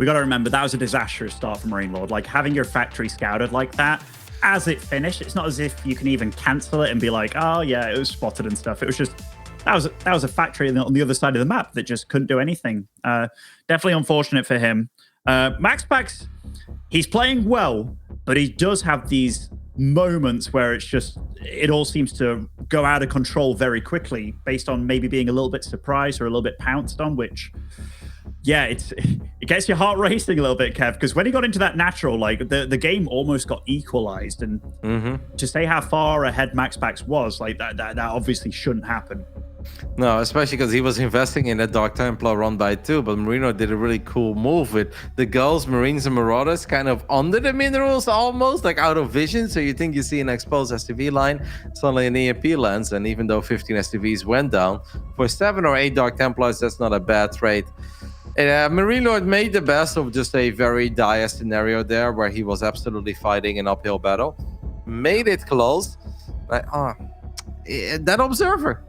got to remember, that was a disastrous start for MarineLorD. Like, having your factory scouted like that, as it finished, it's not as if you can even cancel it and be like, oh, yeah, it was spotted and stuff. It was just, that was a factory on the other side of the map that just couldn't do anything. Definitely unfortunate for him. MaxPax, he's playing well, but he does have these moments where it's just, it all seems to go out of control very quickly based on maybe being a little bit surprised or a little bit pounced on, which, yeah, it gets your heart racing a little bit, Kev, because when he got into that natural, like, the game almost got equalized, and to say how far ahead MaxPax was, like, that obviously shouldn't happen. No, especially because he was investing in that Dark Templar run by 2, but Marino did a really cool move with the Gulls, Marines, and Marauders kind of under the minerals almost, like out of vision. So you think you see an exposed STV line, suddenly an EMP lands, and even though 15 STVs went down, for 7 or 8 Dark Templars, that's not a bad trade. MarineLorD made the best of just a very dire scenario there, where he was absolutely fighting an uphill battle. Made it close. That observer,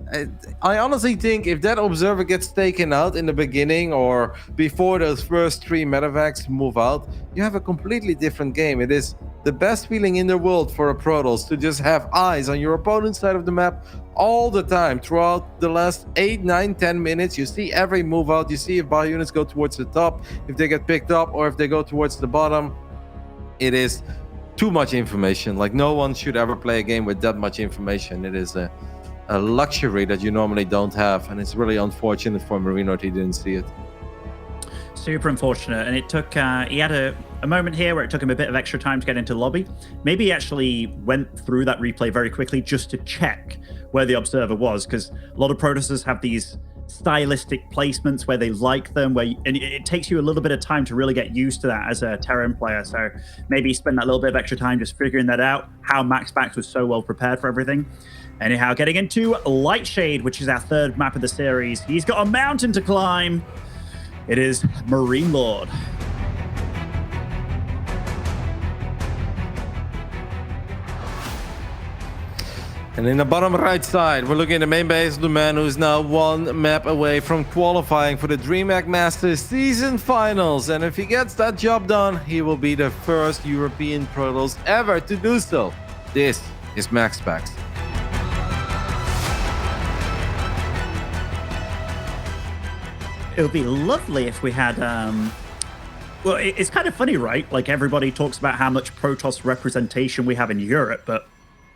I honestly think if that observer gets taken out in the beginning or before those first 3 medevacs move out, you have a completely different game. It is the best feeling in the world for a Protoss to just have eyes on your opponent's side of the map all the time throughout the last 8, 9, 10 minutes. You see every move out. You see if bio units go towards the top, if they get picked up, or if they go towards the bottom. It is too much information. Like, no one should ever play a game with that much information. It is a luxury that you normally don't have, and it's really unfortunate for MarineLorD he didn't see it. Super unfortunate, and it took he had a moment here where it took him a bit of extra time to get into the lobby. Maybe he actually went through that replay very quickly just to check where the observer was, because a lot of protesters have these stylistic placements where they like them, and it takes you a little bit of time to really get used to that as a Terran player. So maybe spend that little bit of extra time just figuring that out, how MaxPax was so well prepared for everything. Anyhow, getting into Lightshade, which is our third map of the series. He's got a mountain to climb. It is MarineLorD. And in the bottom right side, we're looking at the main base, the man who's now one map away from qualifying for the DreamHack Masters season finals. And if he gets that job done, he will be the first European Protoss ever to do so. This is MaxPax. It would be lovely if we had well, it's kind of funny, right? Like, everybody talks about how much Protoss representation we have in Europe, but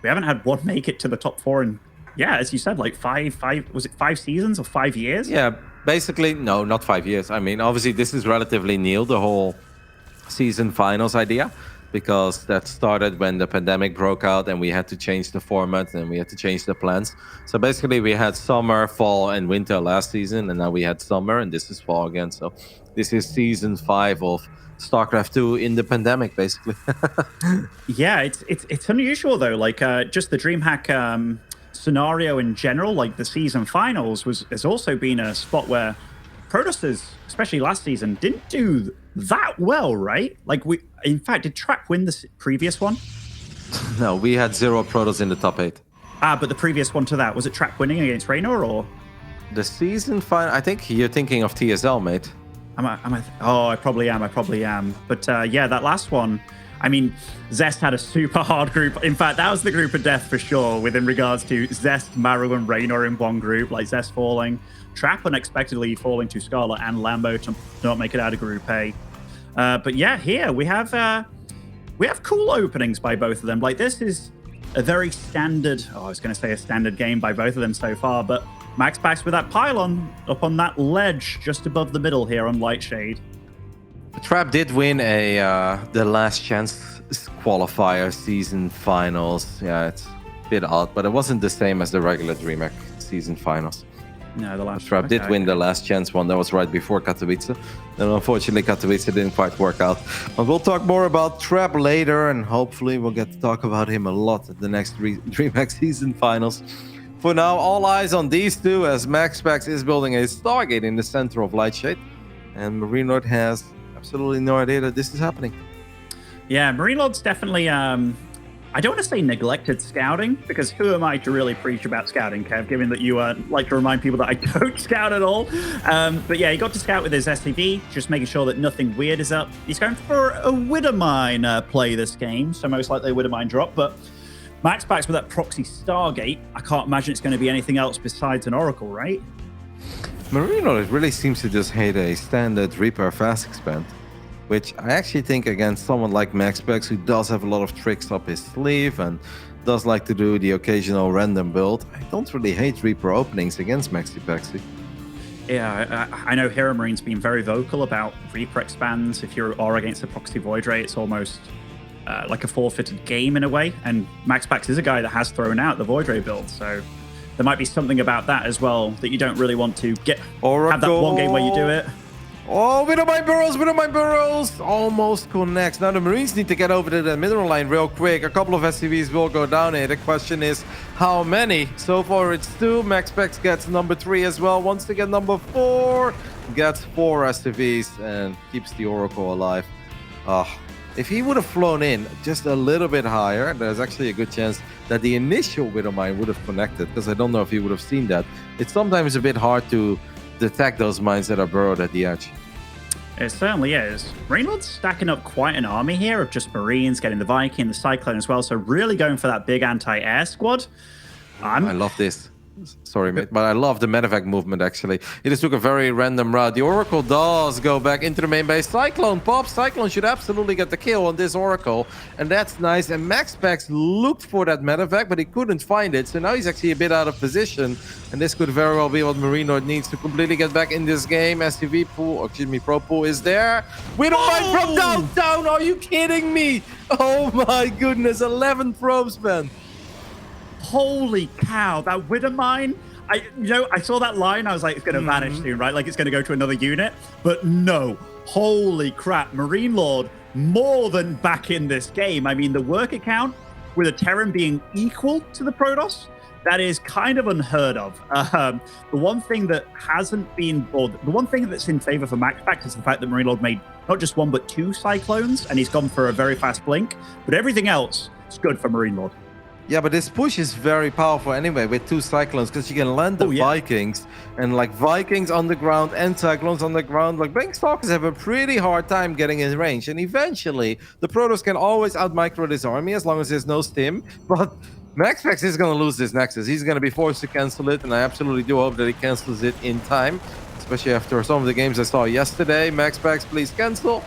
we haven't had one make it to the top 4 in, yeah, as you said, like was it 5 seasons or 5 years? Yeah, basically, no, not 5 years. I mean, obviously this is relatively new, the whole season finals idea, because that started when the pandemic broke out and we had to change the format and we had to change the plans. So basically we had summer, fall, and winter last season, and now we had summer, and this is fall again. So this is season 5 of StarCraft 2 in the pandemic, basically. Yeah, it's unusual though. Like, just the DreamHack scenario in general, like the season finals has also been a spot where Protoss, especially last season, didn't do that well, right? Like, in fact, did Track win the previous one? No, we had 0 Protoss in the top 8. But the previous one to that, was it Track winning against Raynor, or? The season final, I think you're thinking of TSL, mate. Oh, I probably am. But yeah, that last one, I mean, Zest had a super hard group. In fact, that was the group of death for sure, within regards to Zest, Maru, and Raynor in one group, like Zest falling, Trap unexpectedly falling to Scarlet and Lambo to not make it out of Group A. But yeah, here we have cool openings by both of them. Like, this is a very standard, I was going to say a standard game by both of them so far, but MaxPax with that pylon up on that ledge just above the middle here on Lightshade. Trap did win the last chance qualifier season finals. Yeah, it's a bit odd, but it wasn't the same as the regular DreamHack season finals. No, the last Trap did win the last chance one. That was right before Katowice. And unfortunately, Katowice didn't quite work out. But we'll talk more about Trap later, and hopefully we'll get to talk about him a lot at the next DreamHack season finals. For now, all eyes on these two, as MaxPax is building a Stargate in the center of Lightshade. And MarineLorD has absolutely no idea that this is happening. Yeah, MarineLorD's definitely, I don't want to say neglected scouting, because who am I to really preach about scouting, Kev, given that you like to remind people that I don't scout at all. But yeah, he got to scout with his SCV, just making sure that nothing weird is up. He's going for a Widowmine play this game, so most likely a Widowmine drop, but MaxPax with that proxy Stargate, I can't imagine it's going to be anything else besides an Oracle, right? MarineLorD really seems to just hate a standard Reaper fast expand, which I actually think against someone like MaxPax, who does have a lot of tricks up his sleeve and does like to do the occasional random build, I don't really hate Reaper openings against MaxiPaxi. Yeah, I know Hero Marine's been very vocal about Reaper expands. If you're against a proxy Void Ray, it's almost like a forfeited game in a way. And MaxPax is a guy that has thrown out the Void Ray build, so there might be something about that as well that you don't really want to have that one game where you do it. Oh, Widowmine Burrows! Almost connects. Now the Marines need to get over to the middle line real quick. A couple of SCVs will go down here. The question is, how many? So far it's 2. MaxPax gets number 3 as well. Wants to get number 4. Gets 4 SCVs and keeps the Oracle alive. If he would have flown in just a little bit higher, there's actually a good chance that the initial Widowmine would have connected, because I don't know if he would have seen that. It's sometimes a bit hard to detect those mines that are burrowed at the edge. It certainly is. MarineLorD's stacking up quite an army here of just Marines, getting the Viking, the Cyclone as well, so really going for that big anti-air squad. I love this. Sorry, mate, but I love the medevac movement, actually. He just took a very random route. The Oracle does go back into the main base. Cyclone pops. Cyclone should absolutely get the kill on this Oracle, and that's nice. And MaxPax looked for that medevac, but he couldn't find it, so now he's actually a bit out of position, and this could very well be what MarineLorD needs to completely get back in this game. SCV pool, or excuse me, Pro pool is there. Widowmine from downtown, are you kidding me? Oh my goodness, 11 probes, man. Holy cow, that Widowmine. I saw that line, I was like, it's going to vanish soon, right? Like, it's going to go to another unit. But no, holy crap, MarineLorD more than back in this game. I mean, the worker count with a Terran being equal to the Protoss, that is kind of unheard of. The one thing that hasn't been, or the one thing that's in favor for MaxPax is the fact that MarineLorD made not just 1, but 2 Cyclones, and he's gone for a very fast blink. But everything else is good for MarineLorD. Yeah, but this push is very powerful anyway with 2 Cyclones, because you can land the Vikings, and like Vikings on the ground and Cyclones on the ground. Like Blink Stalkers have a pretty hard time getting in range, and eventually the Protoss can always out-micro this army as long as there's no stim. But MaxPax is going to lose this Nexus. He's going to be forced to cancel it, and I absolutely do hope that he cancels it in time, especially after some of the games I saw yesterday. MaxPax, please cancel.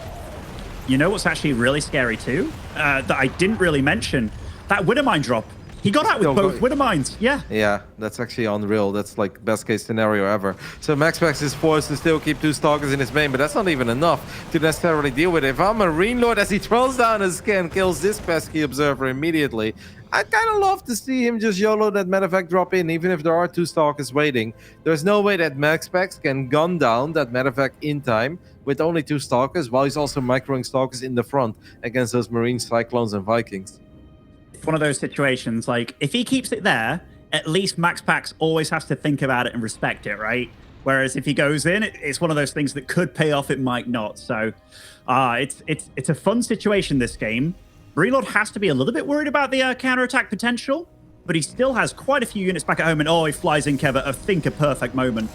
You know what's actually really scary too? That I didn't really mention? That Widowmine drop. He got out with both Widowmines. Yeah. Yeah, that's actually unreal. That's like best case scenario ever. So MaxPax is forced to still keep 2 Stalkers in his main, but that's not even enough to necessarily deal with it. If I'm MarineLorD, as he throws down his scan, kills this pesky observer immediately, I'd kind of love to see him just YOLO that medevac drop in, even if there are 2 Stalkers waiting. There's no way that MaxPax can gun down that medevac in time with only 2 Stalkers, while he's also microing Stalkers in the front against those Marine Cyclones and Vikings. It's one of those situations, like, if he keeps it there, at least MaxPax always has to think about it and respect it, right? Whereas if he goes in, it's one of those things that could pay off, it might not. So it's a fun situation, this game. MarineLorD has to be a little bit worried about the counterattack potential, but he still has quite a few units back at home, and he flies in, Kev, I think a perfect moment.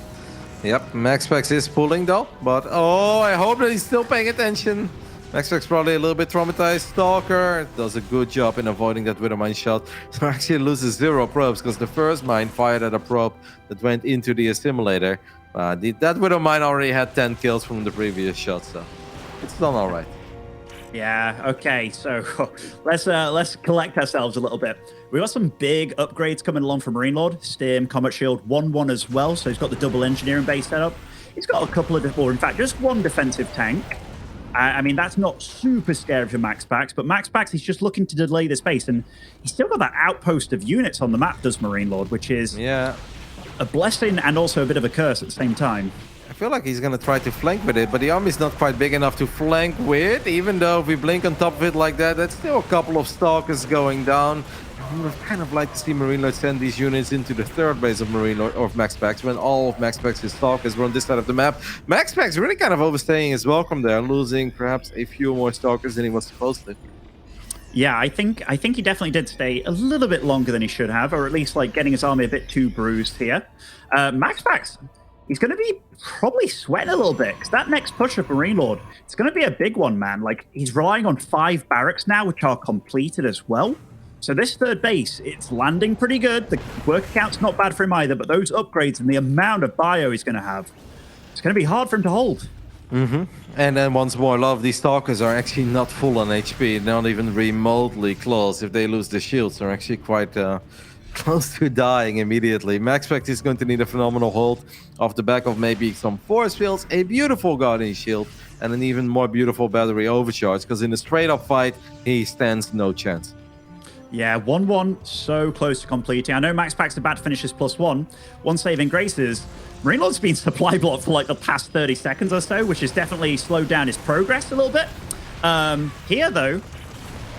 Yep, MaxPax is pulling though, but I hope that he's still paying attention. MaxPax probably a little bit traumatized. Stalker does a good job in avoiding that Widowmine shot. So actually loses 0 probes, because the first mine fired at a probe that went into the assimilator. That Widowmine already had 10 kills from the previous shot, so it's done all right. Yeah, okay, so let's collect ourselves a little bit. We got some big upgrades coming along from MarineLorD. Stim, Combat Shield, 1-1 as well, so he's got the double engineering base set up. He's got a couple of, or in fact, just 1 defensive tank. I mean, that's not super scary for MaxPax, but MaxPax is just looking to delay this base, and he's still got that outpost of units on the map, does MarineLorD, which is a blessing and also a bit of a curse at the same time. I feel like he's going to try to flank with it, but the army's not quite big enough to flank with, even though if we blink on top of it like that, that's still a couple of Stalkers going down. I would kind of like to see MarineLorD send these units into the 3rd base of MarineLorD or of MaxPax when all of MaxPax's Stalkers were on this side of the map. MaxPax really kind of overstaying his welcome there, losing perhaps a few more Stalkers than he was supposed to. Yeah, I think he definitely did stay a little bit longer than he should have, or at least like getting his army a bit too bruised here. MaxPax, he's going to be probably sweating a little bit, because that next push of MarineLorD, it's going to be a big one, man. Like, he's relying on 5 barracks now, which are completed as well. So this 3rd base, it's landing pretty good. The worker count's not bad for him either, but those upgrades and the amount of bio he's going to have, it's going to be hard for him to hold. And then once more, a lot of these Stalkers are actually not full on HP, not even remotely close. If they lose the shields, they're actually quite close to dying immediately. MaxPax is going to need a phenomenal hold off the back of maybe some force fields, a beautiful Guardian Shield, and an even more beautiful battery overcharge, because in a straight-up fight, he stands no chance. Yeah, 1-1, so close to completing. I know MaxPax is about to finish his +1. 1 saving graces. MarineLorD's been supply blocked for like the past 30 seconds or so, which has definitely slowed down his progress a little bit. Here, though,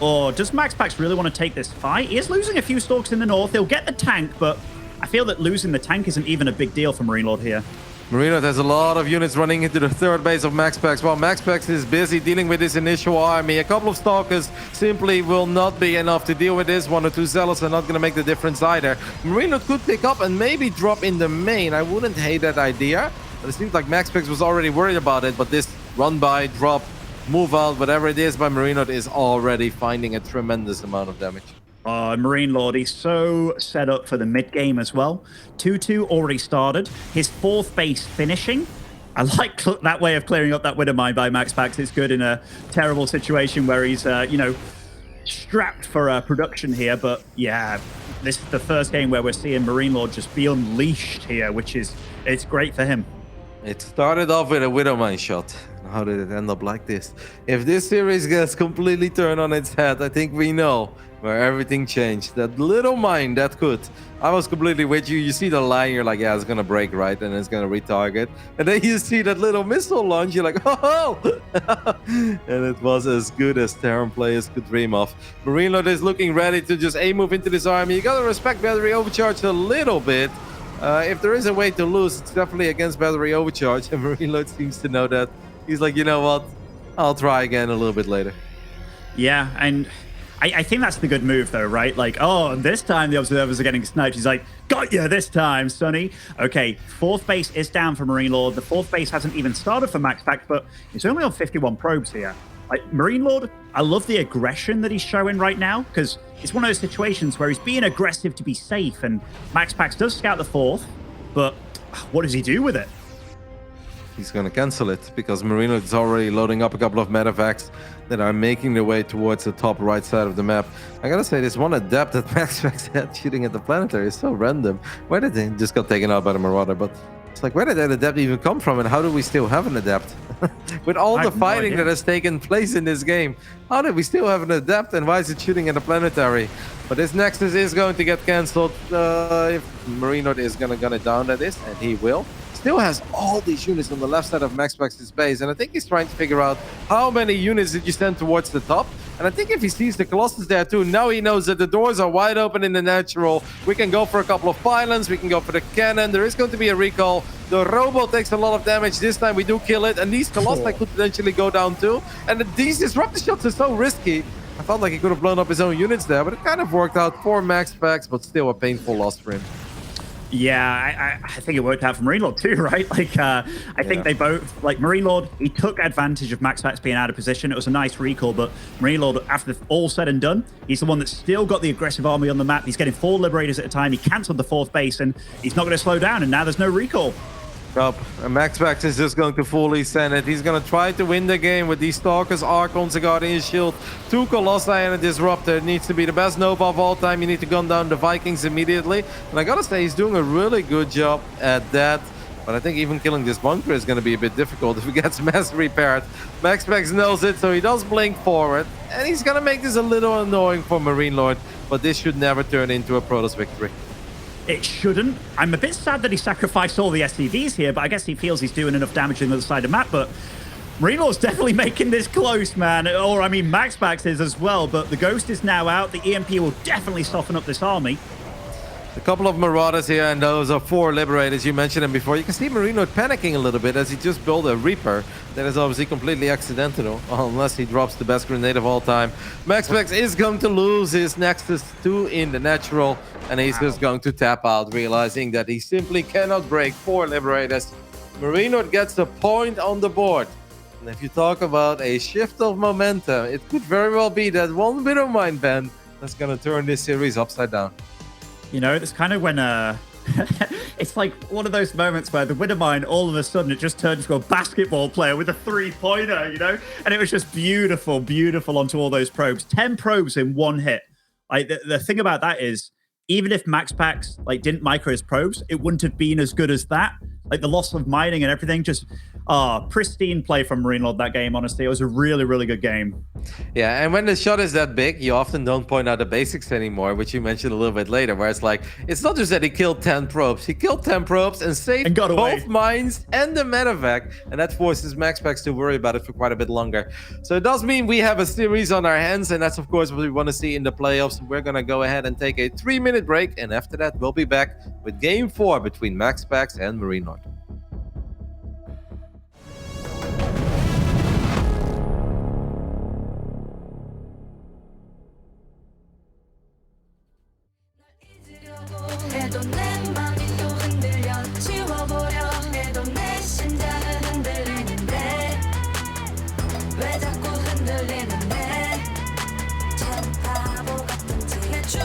or does MaxPax really want to take this fight? He is losing a few Stalkers in the north. He'll get the tank, but I feel that losing the tank isn't even a big deal for MarineLorD here. MarineLorD has a lot of units running into the 3rd base of MaxPax, while MaxPax is busy dealing with his initial army. A couple of Stalkers simply will not be enough to deal with this. 1 or 2 Zealots are not going to make the difference either. MarineLorD could pick up and maybe drop in the main. I wouldn't hate that idea, but it seems like MaxPax was already worried about it. But this run by, drop, move out, whatever it is by MarineLorD is already finding a tremendous amount of damage. MarineLorD, he's so set up for the mid game as well. 2-2 already started. His fourth base finishing. I like that way of clearing up that Widow Mine by MaxPax. It's good in a terrible situation where he's, you know, strapped for production here. But yeah, this is the first game where we're seeing MarineLorD just be unleashed here, which is, it's great for him. It started off with a Widow Mine shot. How did it end up like this? If this series gets completely turned on its head, I think we know where everything changed. That little mine that could. I was completely with you. You see the line, you're like, yeah, it's gonna break right, and it's gonna retarget. And then you see that little missile launch, you're like, oh! And it was as good as Terran players could dream of. MarineLorD is looking ready to just A-move into this army. You gotta respect battery overcharge a little bit. If there is a way to lose, it's definitely against battery overcharge, and MarineLorD seems to know that. He's like, you know what? I'll try again a little bit later. Yeah, and I think that's the good move, though, right? Like, oh, this time the observers are getting sniped. He's like, got you this time, Sonny. Okay, fourth base is down for MarineLorD. The fourth base hasn't even started for MaxPax, but he's only on 51 probes here. Like, MarineLorD, I love the aggression that he's showing right now, because it's one of those situations where he's being aggressive to be safe, and MaxPax does scout the fourth, but what does he do with it? He's going to cancel it because MarineLorD is already loading up a couple of medevacs that are making their way towards the top right side of the map. I gotta say, this one adept that MaxPax had shooting at the planetary is so random. Where did they just got taken out by the Marauder? But it's like, where did that adept even come from, and how do we still have an adept? With all the fighting that has taken place in this game, how did we still have an adept, and why is it shooting at the planetary? But this Nexus is going to get cancelled if MarineLorD is going to gun it down at this, and he will. Still has all these units on the left side of MaxPax's base, and I think he's trying to figure out how many units did you send towards the top. And I think if he sees the Colossus there too, now he knows that the doors are wide open in the natural. We can go for a couple of pylons, we can go for the cannon. There is going to be a recall. The robot takes a lot of damage. This time we do kill it, and these Colossi could potentially go down too. And these disruptor shots are so risky. I felt like he could have blown up his own units there, but it kind of worked out for MaxPax, but still a painful loss for him. Yeah, I think it worked out for MarineLorD too, right? Like, I think they both, like MarineLorD, he took advantage of MaxPax being out of position. It was a nice recall, but MarineLorD, after all said and done, he's the one that's still got the aggressive army on the map. He's getting 4 Liberators at a time. He cancelled the fourth base, and he's not going to slow down, and now there's no recall. Nope. And MaxPax is just going to fully send it. He's going to try to win the game with these Stalkers, Archons, a Guardian Shield, 2 Colossi and a Disruptor. It needs to be the best Nova of all time. You need to gun down the Vikings immediately. And I gotta say, he's doing a really good job at that. But I think even killing this bunker is going to be a bit difficult if he gets mass repaired. MaxPax knows it, so he does blink forward. And he's going to make this a little annoying for MarineLorD. But this should never turn into a Protoss victory. It shouldn't. I'm a bit sad that he sacrificed all the SCVs here, but I guess he feels he's doing enough damage on the other side of the map. But MarineLorD's definitely making this close, man. Or, I mean, MaxPax is as well, but the Ghost is now out. The EMP will definitely soften up this army. A couple of Marauders here, and those are 4 Liberators. You mentioned them before. You can see MarineLorD panicking a little bit as he just built a Reaper. That is obviously completely accidental, unless he drops the best grenade of all time. MaxPax is going to lose his Nexus 2 in the natural, and he's just going to tap out, realizing that he simply cannot break 4 Liberators. MarineLorD gets the point on the board. And if you talk about a shift of momentum, it could very well be that one bit of mind bend that's going to turn this series upside down. You know, it's kind of when it's like one of those moments where the Widowmine, all of a sudden, it just turned into a basketball player with a 3-pointer, you know? And it was just beautiful, beautiful onto all those probes. 10 probes in one hit. Like, the thing about that is, even if MaxPax, like, didn't micro his probes, it wouldn't have been as good as that. Like, the loss of mining and everything, just pristine play from MarineLorD that game, honestly. It was a really, really good game. Yeah, and when the shot is that big, you often don't point out the basics anymore, which you mentioned a little bit later, where it's like, it's not just that he killed 10 probes. He killed 10 probes and saved and got away. Both mines and the medevac, and that forces MaxPax to worry about it for quite a bit longer. So it does mean we have a series on our hands, and that's, of course, what we want to see in the playoffs. We're going to go ahead and take a 3-minute break, and after that, we'll be back with Game 4 between MaxPax and MarineLorD. 해도 내 맘이 또 흔들려 지워보려 해도 내 심장은 흔들리는데 왜 자꾸 흔들리는데 참 바보 같은지 내 춤을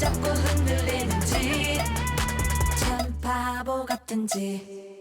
자꾸 흔들리는지 참 바보 같은지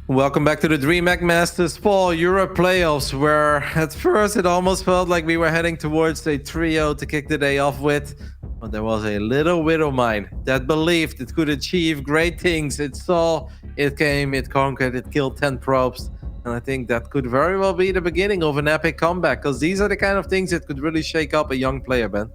Welcome back to the DreamHack Masters Fall Europe playoffs, where at first it almost felt like we were heading towards a trio to kick the day off with. But there was a little widow mine that believed it could achieve great things. It saw, it came, it conquered, it killed 10 probes. And I think that could very well be the beginning of an epic comeback, because these are the kind of things that could really shake up a young player, Ben.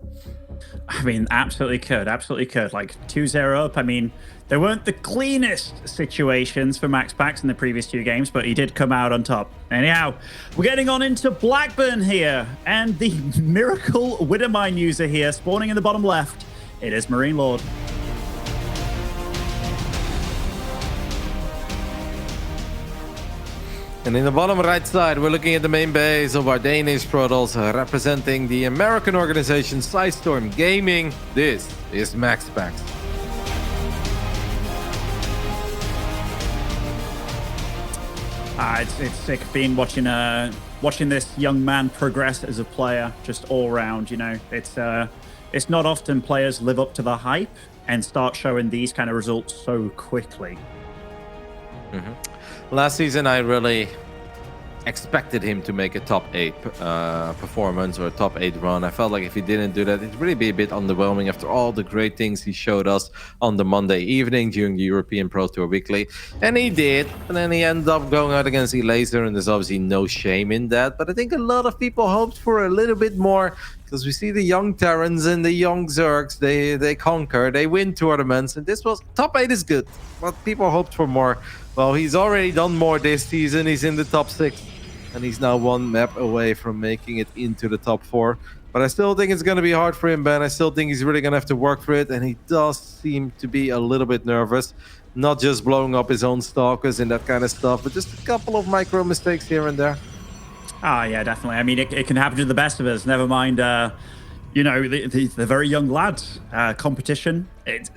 I mean, absolutely could. Absolutely could. Like 2-0 up. I mean, there weren't the cleanest situations for MaxPax in the previous two games, but he did come out on top. Anyhow, we're getting on into Blackburn here, and the Miracle Widowmine user here, spawning in the bottom left. It is MarineLorD. And in the bottom right side, we're looking at the main base of our Danish Protoss, representing the American organization Sidestorm Gaming. This is MaxPax. It's sick being watching this young man progress as a player, just all round. You know, it's not often players live up to the hype and start showing these kind of results so quickly. Last season, I really expected him to make a top 8 performance or a top 8 run. I felt like if he didn't do that, it'd really be a bit underwhelming after all the great things he showed us on the Monday evening during the European Pro Tour Weekly. And he did. And then he ended up going out against Elaser, and there's obviously no shame in that. But I think a lot of people hoped for a little bit more, because we see the young Terrans and the young Zergs, they conquer, they win tournaments, and this was top 8 is good, but people hoped for more. Well, he's already done more this season. He's in the top 6, and he's now one map away from making it into the top 4. But I still think it's going to be hard for him, Ben. I still think he's really going to have to work for it, and he does seem to be a little bit nervous. Not just blowing up his own stalkers and that kind of stuff, but just a couple of micro mistakes here and there. Ah, yeah, definitely. I mean, it can happen to the best of us. Never mind you know, the very young lads competition.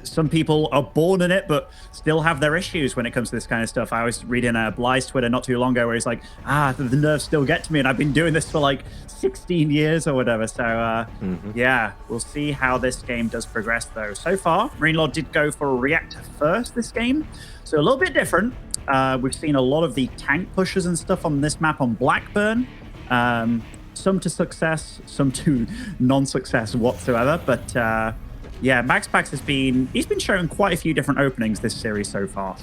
Some people are born in it, but still have their issues when it comes to this kind of stuff. I was reading Bly's Twitter not too long ago where he's like, the nerves still get to me, and I've been doing this for like 16 years or whatever. So yeah, we'll see how this game does progress though. So far, MarineLorD did go for a reactor first this game, so a little bit different. We've seen a lot of the tank pushes and stuff on this map on Blackburn. Some to success, some to non-success whatsoever. But yeah, MaxPax he's been showing quite a few different openings this series so far.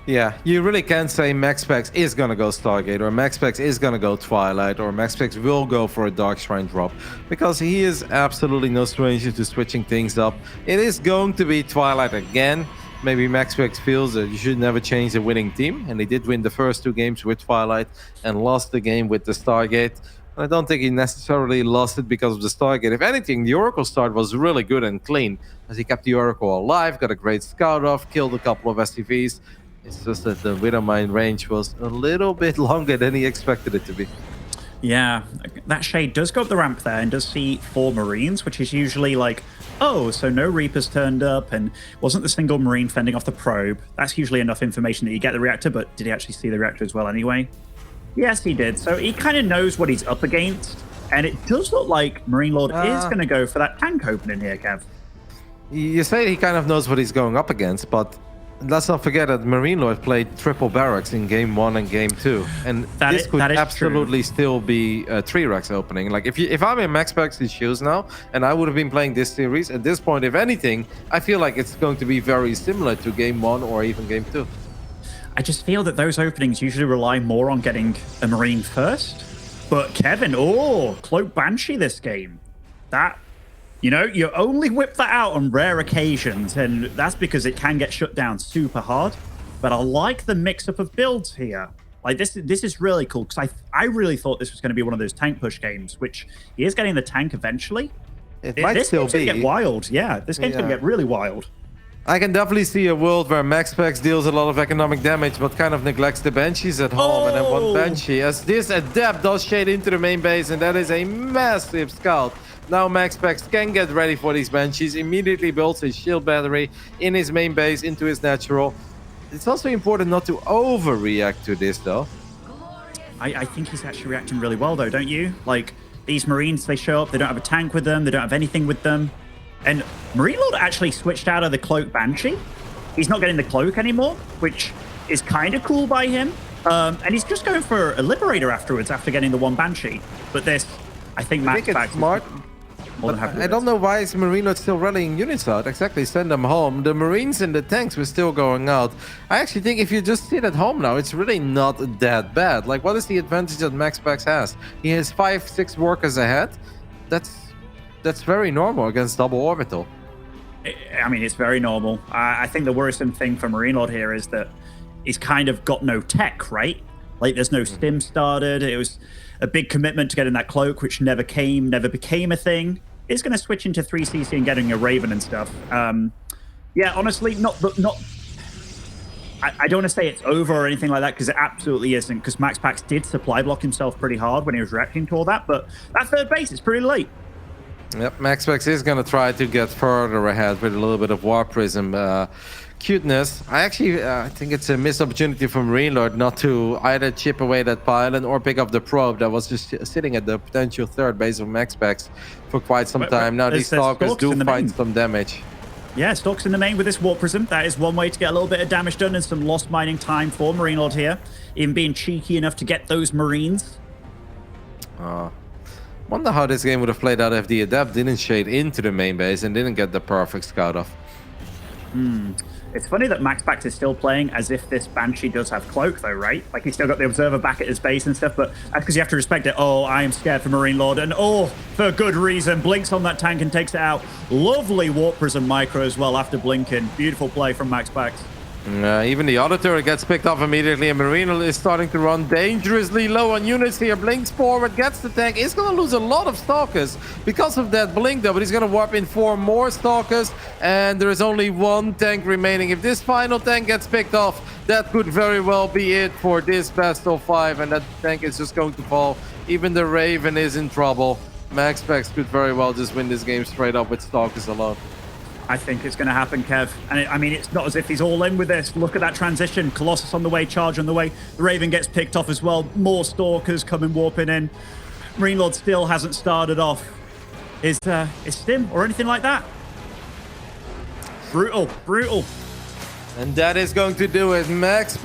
Yeah, you really can't say MaxPax is gonna go Stargate, or MaxPax is gonna go Twilight, or MaxPax will go for a Dark Shrine drop, because he is absolutely no stranger to switching things up. It is going to be Twilight again. Maybe MaxPax feels that you should never change a winning team, and they did win the first 2 games with Twilight and lost the game with the Stargate. I don't think he necessarily lost it because of the Stargate. If anything, the Oracle start was really good and clean, as he kept the Oracle alive, got a great scout off, killed a couple of SCVs. It's just that the Widowmine range was a little bit longer than he expected it to be. Yeah, that Shade does go up the ramp there and does see 4 Marines, which is usually like, oh, so no Reapers turned up and wasn't the single Marine fending off the probe. That's usually enough information that you get the reactor, but did he actually see the reactor as well anyway? Yes, he did. So he kind of knows what he's up against, and it does look like MarineLorD is going to go for that tank opening here, Kev. You say he kind of knows what he's going up against, but let's not forget that MarineLorD played triple barracks in game 1 and game 2, and this could absolutely still be a 3-Rex opening. Like if I'm in MaxPax's shoes now, and I would have been playing this series at this point, if anything, I feel like it's going to be very similar to game 1 or even game 2. I just feel that those openings usually rely more on getting a Marine first. But Kevin, Cloak Banshee this game. That, you know, you only whip that out on rare occasions, and that's because it can get shut down super hard. But I like the mix-up of builds here. Like, this is really cool, because I really thought this was going to be one of those tank push games, which he is getting the tank eventually. It might still be. This game's going to get wild. Yeah, this game's going to get really wild. I can definitely see a world where MaxPax deals a lot of economic damage, but kind of neglects the Banshees at home. And then one Banshee, as this Adept does shade into the main base, and that is a massive scout. Now MaxPax can get ready for these Banshees, immediately builds his shield battery in his main base into his natural. It's also important not to overreact to this, though. I think he's actually reacting really well, though, don't you? Like, these Marines, they show up, they don't have a tank with them, they don't have anything with them. And MarineLorD actually switched out of the Cloak Banshee. He's not getting the Cloak anymore, which is kind of cool by him. And he's just going for a Liberator afterwards after getting the 1 Banshee. But this, I think MaxPax it's smart. But I don't know why is MarineLorD still rallying units out. Exactly, send them home. The Marines and the tanks were still going out. I actually think if you just sit at home now, it's really not that bad. Like, what is the advantage that MaxPax has? He has 5-6 workers ahead. That's very normal against double orbital. I mean, it's very normal. I think the worrisome thing for MarineLorD here is that he's kind of got no tech, right? Like, there's no stim started. It was a big commitment to getting that Cloak, which never became a thing. It's going to switch into 3CC and getting a Raven and stuff. Yeah, honestly, I don't want to say it's over or anything like that, because it absolutely isn't, because MaxPax did supply block himself pretty hard when he was reacting to all that, but that third base is pretty late. Yep, MaxPax is going to try to get further ahead with a little bit of War Prism cuteness. I think it's a missed opportunity for MarineLorD not to either chip away that pylon or pick up the probe that was just sitting at the potential third base of MaxPax for quite some time. Now these Stalkers do find some damage. Yeah, Stalks in the main with this Warp Prism. That is one way to get a little bit of damage done and some lost mining time for MarineLorD here. Even being cheeky enough to get those Marines. Wonder how this game would have played out if the Adept didn't shade into the main base and didn't get the perfect scout off. It's funny that MaxPax is still playing as if this Banshee does have Cloak, though, right? Like, he's still got the Observer back at his base and stuff, but that's because you have to respect it. Oh, I am scared for MarineLorD, and for good reason. Blinks on that tank and takes it out. Lovely Warp Prism micro as well after blinking. Beautiful play from MaxPax. Even the other turret gets picked off immediately, and MarineLorD is starting to run dangerously low on units here. Blinks forward, gets the tank. He's going to lose a lot of Stalkers because of that blink, though, but he's going to warp in 4 more Stalkers, and there is only 1 tank remaining. If this final tank gets picked off, that could very well be it for this best of 5, and that tank is just going to fall. Even the Raven is in trouble. MaxPax could very well just win this game straight up with Stalkers alone. I think it's going to happen, Kev. And I mean, it's not as if he's all in with this. Look at that transition. Colossus on the way, Charge on the way. The Raven gets picked off as well. More Stalkers coming, warping in. MarineLorD still hasn't started off his stim or anything like that. Brutal, brutal. And that is going to do it. MaxPax